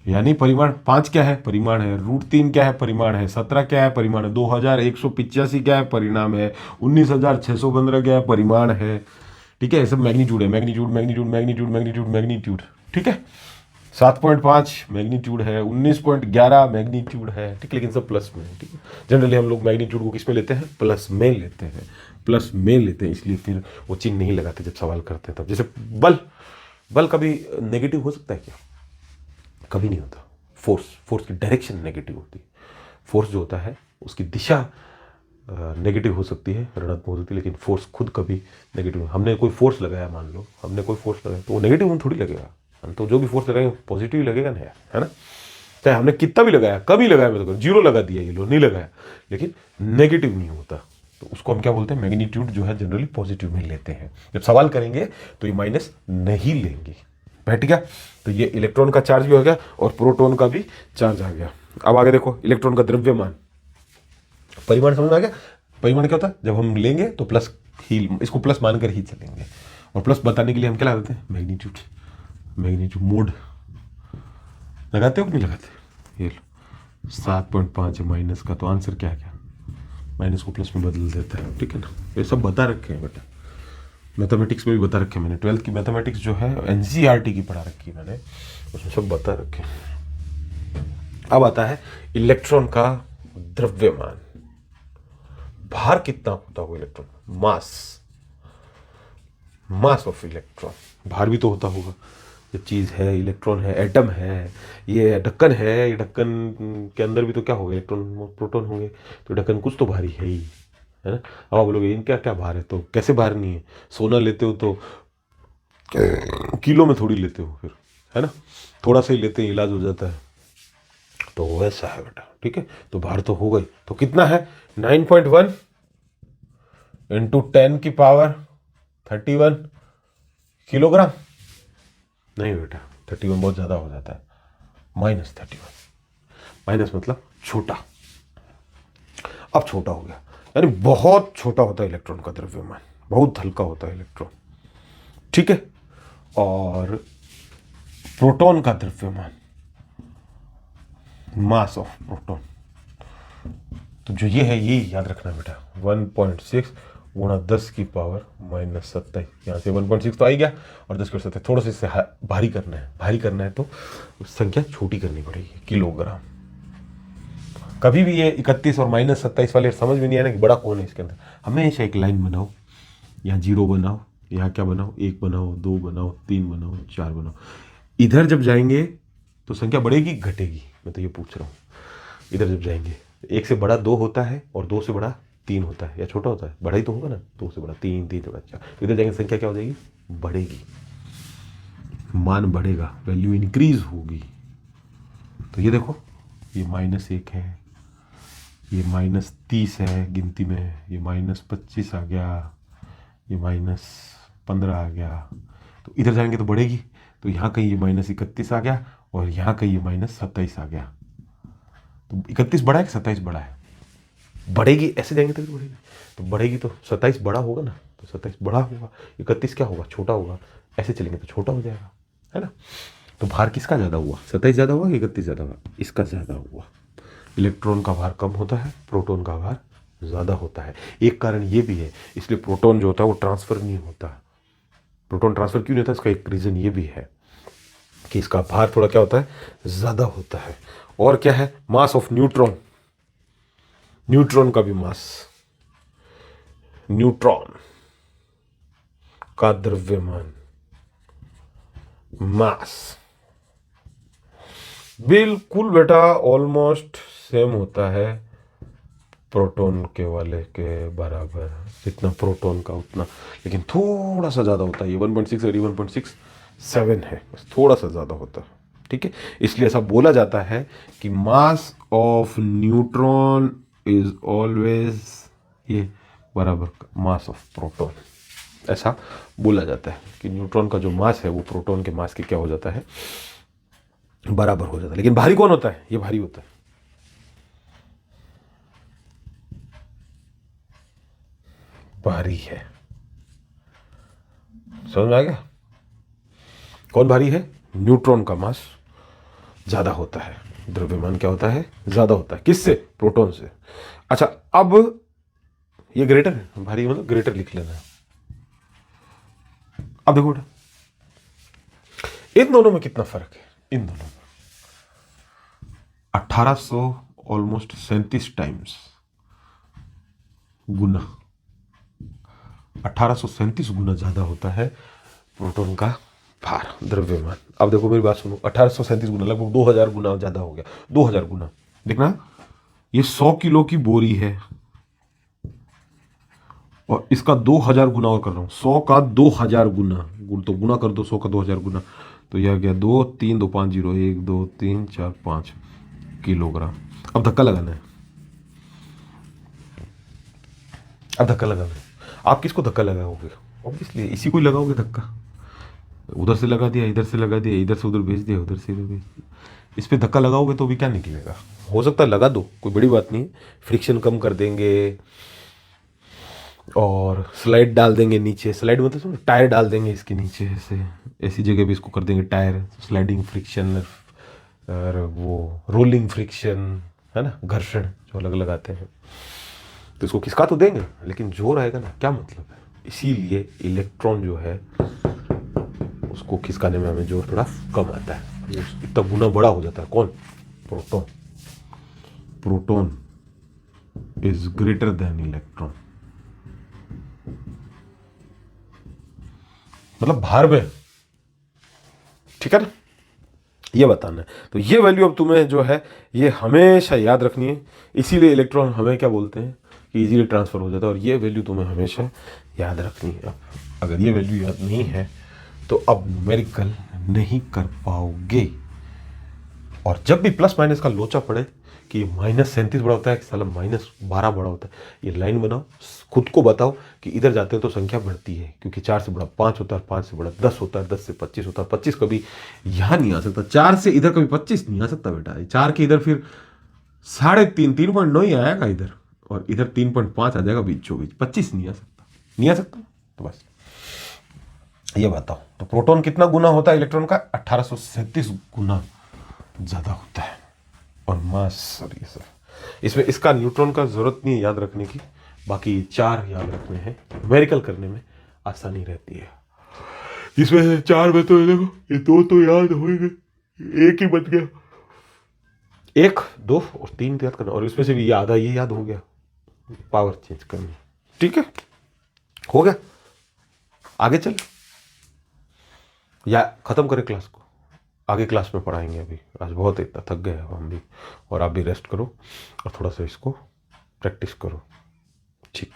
यानी परिमाण 5 क्या है, परिमाण है, √3 क्या है, परिमाण है, 17 क्या है, परिमाण है, 2185 क्या है, परिणाम है, 19615 क्या है, परिमाण है। ठीक है, ये सब मैग्नीट्यूड है, magnitude magnitude magnitude magnitude magnitude. ठीक है, 7.5 मैग्नीट्यूड है, 19.11 मैग्नीट्यूड है। ठीक है, लेकिन सब प्लस में है। ठीक है, जनरली हम लोग मैग्नीट्यूड को किस में लेते हैं, प्लस में लेते हैं, प्लस में लेते हैं, इसलिए फिर वो चिन्ह नहीं लगाते जब सवाल करते हैं तब। जैसे बल, बल कभी नेगेटिव हो सकता है क्या, कभी नहीं होता। फोर्स, फोर्स की डायरेक्शन नेगेटिव होती है। फोर्स जो होता है उसकी दिशा नेगेटिव हो सकती है, ऋणात्मक हो सकती है, लेकिन फोर्स खुद कभी नेगेटिव। हमने कोई फोर्स लगाया, मान लो हमने कोई फोर्स लगाया तो वो नेगेटिव हम थोड़ी लगेगा, हम तो जो भी फोर्स लगाएंगे पॉजिटिव ही लगेगा ना यार, है ना। चाहे हमने कितना भी लगाया, कभी लगाया, मैं तो 0 लगा दिया, ये लो नहीं लगाया, लेकिन नेगेटिव नहीं होता। तो उसको हम क्या बोलते हैं, मैग्नीट्यूड जो है जनरली पॉजिटिव में लेते हैं। जब सवाल करेंगे तो ये माइनस नहीं लेंगे। बैठ गया। तो ये इलेक्ट्रॉन का चार्ज भी हो गया और प्रोटॉन का भी चार्ज आ गया। अब आगे देखो, इलेक्ट्रॉन का द्रव्यमान, परिमाण समझ में आ गया। परिमाण क्या होता है, जब हम लेंगे तो प्लस ही, इसको प्लस मानकर ही चलेंगे, और प्लस बताने के लिए हम क्या लगाते हैं, मैग्नीट्यूड, मैग्नीट्यूड मोड लगाते हो कि नहीं लगाते। ये लो 7.5 है माइनस का, तो आंसर क्या है, क्या माइनस को प्लस में बदल देता है। ठीक है ना, ये सब बता रखे हैं बेटा, मैथमेटिक्स में भी बता रखे हैं मैंने। 12th की मैथमेटिक्स जो है एनसीईआरटी की पढ़ा रखी है मैंने, उसमें सब बता रखे हैं। अब आता है इलेक्ट्रॉन का द्रव्यमान, भार कितना होता होगा electron, mass, mass of electron. भार भी तो होता होगा, ये चीज़ है, इलेक्ट्रॉन है, एटम है, ये ढक्कन है, ये ढक्कन के अंदर भी तो क्या होगा, इलेक्ट्रॉन प्रोटॉन होंगे, तो ढक्कन कुछ तो भारी है ही, है ना। अब आप बोलोगे इनका क्या भार है, तो कैसे भार नहीं है, सोना लेते हो तो किलो में थोड़ी लेते हो फिर, है ना, थोड़ा सा ही लेते हैं, इलाज हो जाता है, तो वैसा है बेटा। ठीक है, तो भार तो हो गई, तो कितना है 9.1 इंटू 10 की पावर 31 किलोग्राम। नहीं बेटा, 31 बहुत ज़्यादा हो जाता है, -31, माइनस मतलब छोटा। अब छोटा हो गया, यानी बहुत छोटा होता है इलेक्ट्रॉन का द्रव्यमान, बहुत हल्का होता है इलेक्ट्रॉन। ठीक है, और प्रोटॉन का द्रव्यमान, मास ऑफ प्रोटॉन, तो जो ये है ये याद रखना बेटा, 1.6 गुणा 10 की पावर -27। यहाँ से 1.6 तो आ ही गया, और 10 की पावर 27, थोड़ा सा इससे भारी करना है, भारी करना है तो संख्या छोटी करनी पड़ेगी, किलोग्राम। कभी भी ये 31 और -27 वाले समझ में नहीं आया ना कि बड़ा कौन है इसके अंदर, हमेशा एक लाइन बनाओ, यहाँ 0 बनाओ, यहाँ क्या बनाओ, 1 बनाओ, 2 बनाओ, 3 बनाओ, 4 बनाओ। इधर जब जाएंगे तो संख्या बढ़ेगी घटेगी, मैं तो ये पूछ रहा हूँ। इधर जब जाएंगे 1 से बड़ा 2 होता है और 2 से बड़ा 3 होता है, या छोटा होता है, बड़ा ही तो होगा ना, 2 से बड़ा 3, 3 से बड़ा 4। तो इधर जाएंगे संख्या क्या हो जाएगी, बढ़ेगी, मान बढ़ेगा, वैल्यू इंक्रीज होगी। तो ये देखो, ये -1 है, ये -30 है गिनती में, ये -25 आ गया, ये -15 आ गया। तो इधर जाएंगे तो बढ़ेगी, तो यहाँ कहीं ये -31 आ गया, और यहाँ कहीं ये -27 आ गया। तो 31 बड़ा है कि 27 बड़ा है, बढ़ेगी, ऐसे जाएंगे तभी तो बढ़ेगी। तो बढ़ेगी तो 27 बड़ा होगा ना, तो 27 बड़ा होगा, 31 क्या होगा, छोटा होगा, ऐसे चलेंगे तो छोटा हो जाएगा, है ना। तो भार किसका ज़्यादा हुआ, 27 ज़्यादा हुआ कि 31 ज़्यादा हुआ, इसका ज़्यादा हुआ। इलेक्ट्रॉन का भार कम होता है, प्रोटॉन का भार ज़्यादा होता है। एक कारण ये भी है, इसलिए प्रोटॉन जो होता है वो ट्रांसफ़र नहीं होता। प्रोटॉन ट्रांसफ़र क्यों नहीं होता, इसका एक रीज़न ये भी है कि इसका भार थोड़ा क्या होता है, ज़्यादा होता है। और क्या है, मास ऑफ न्यूट्रॉन, न्यूट्रॉन का भी मास, न्यूट्रॉन का द्रव्यमान, मास बिल्कुल बेटा ऑलमोस्ट सेम होता है प्रोटॉन के वाले के बराबर, जितना प्रोटॉन का उतना, लेकिन थोड़ा सा ज़्यादा होता है। ये 1.6 और 1.67 है, बस थोड़ा सा ज़्यादा होता है। ठीक है, इसलिए ऐसा बोला जाता है कि mass of neutron is always ये बराबर मास ऑफ प्रोटॉन। ऐसा बोला जाता है कि न्यूट्रॉन का जो मास है वो प्रोटॉन के मास के क्या हो जाता है, बराबर हो जाता है। लेकिन भारी कौन होता है, ये भारी होता है, भारी है। समझ में आ गया, कौन भारी है, न्यूट्रॉन का मास, ज़्यादा होता है। द्रव्यमान क्या होता है? ज़्यादा होता है। किससे? प्रोटॉन से। अच्छा, अब ये ग्रेटर है, भारी मतलब ग्रेटर लिख लेना है। अब देखो बेटा, इन दोनों में कितना फर्क है? इन दोनों में 1800 ऑलमोस्ट 37 टाइम्स गुना, 1837 गुना ज्यादा होता है प्रोटॉन का भार, द्रव्यमान। अब देखो मेरी बात सुनो, 1837 गुना लगभग 2000 गुना ज्यादा हो गया। 2000 गुना, देखना ये 100 किलो की बोरी है और इसका 2000 गुना और कर रहा हूं, 100 का 2000 गुना, तो गुना कर दो 100 का 2000 गुना, तो यह गया 2 3 2 5 0 1 2 3 4 5 किलोग्राम। अब धक्का लगाना है, अब धक्का लगाना है। आप किसको धक्का लगाओगे? ऑब्वियसली इसी को ही लगाओगे धक्का। उधर से लगा दिया, इधर से लगा दिया, इधर से उधर भेज दिया, उधर से इधर भेज दिया। इस पे धक्का लगाओगे तो भी क्या निकलेगा? हो सकता है लगा दो, कोई बड़ी बात नहीं, फ्रिक्शन कम कर देंगे और स्लाइड डाल देंगे नीचे। स्लाइड मतलब समझो, टायर डाल देंगे इसके नीचे, ऐसे ऐसी जगह पे इसको कर देंगे टायर, स्लाइडिंग फ्रिक्शन और वो रोलिंग फ्रिक्शन, है ना, घर्षण जो अलग अलग आते हैं, तो इसको खिसका तो देंगे, लेकिन जोर आएगा ना, क्या मतलब है? इसीलिए इलेक्ट्रॉन जो है उसको खिसकाने में हमें जोर थोड़ा कम आता है, इतना गुना बड़ा हो जाता है। कौन? Proton. Proton is greater than electron, मतलब भार में, ठीक है ना, ये बताना है। तो ये वैल्यू अब तुम्हें जो है ये हमेशा याद रखनी है। इसीलिए इलेक्ट्रॉन हमें क्या बोलते हैं कि इजीली ट्रांसफर हो जाता है, और ये वैल्यू तुम्हें हमेशा याद रखनी है। अब अगर ये वैल्यू याद नहीं है तो अब न्यूमेरिकल नहीं कर पाओगे। और जब भी प्लस माइनस का लोचा पड़े कि -37 बड़ा होता है कि साला -12 बड़ा होता है, ये लाइन बनाओ, खुद को बताओ कि इधर जाते हैं तो संख्या बढ़ती है, क्योंकि 4 से बड़ा 5 होता है, 5 से बड़ा 10 होता है, 10 से 25 होता है, 25 कभी यहाँ नहीं आ सकता, 4 से इधर कभी 25 नहीं आ सकता बेटा, 4 के इधर फिर 3.5 3.9 ही आएगा इधर, और इधर 3.5 आ जाएगा बीचों बीच, 25 नहीं आ सकता, नहीं आ सकता। तो बस ये बताओ, तो प्रोटॉन कितना गुना होता है इलेक्ट्रॉन का? 1837 गुना ज्यादा होता है। और मास और ये सब, इसमें इसका न्यूट्रॉन का जरूरत नहीं है याद रखने की, बाकी 4 याद रखने हैं, न्यूमेरिकल करने में आसानी रहती है। इसमें से 4 में तो देखो ये 2 तो याद हो गए, एक ही बच गया, 1 2 और 3 याद करना, और इसमें से भी आधा ये याद हो गया, पावर चेंज करनी। ठीक है, हो गया, आगे चल या खत्म करें क्लास को, आगे क्लास में पढ़ाएंगे। अभी आज बहुत इतना थक गए हम भी, और आप भी रेस्ट करो और थोड़ा सा इसको प्रैक्टिस करो। ठीक।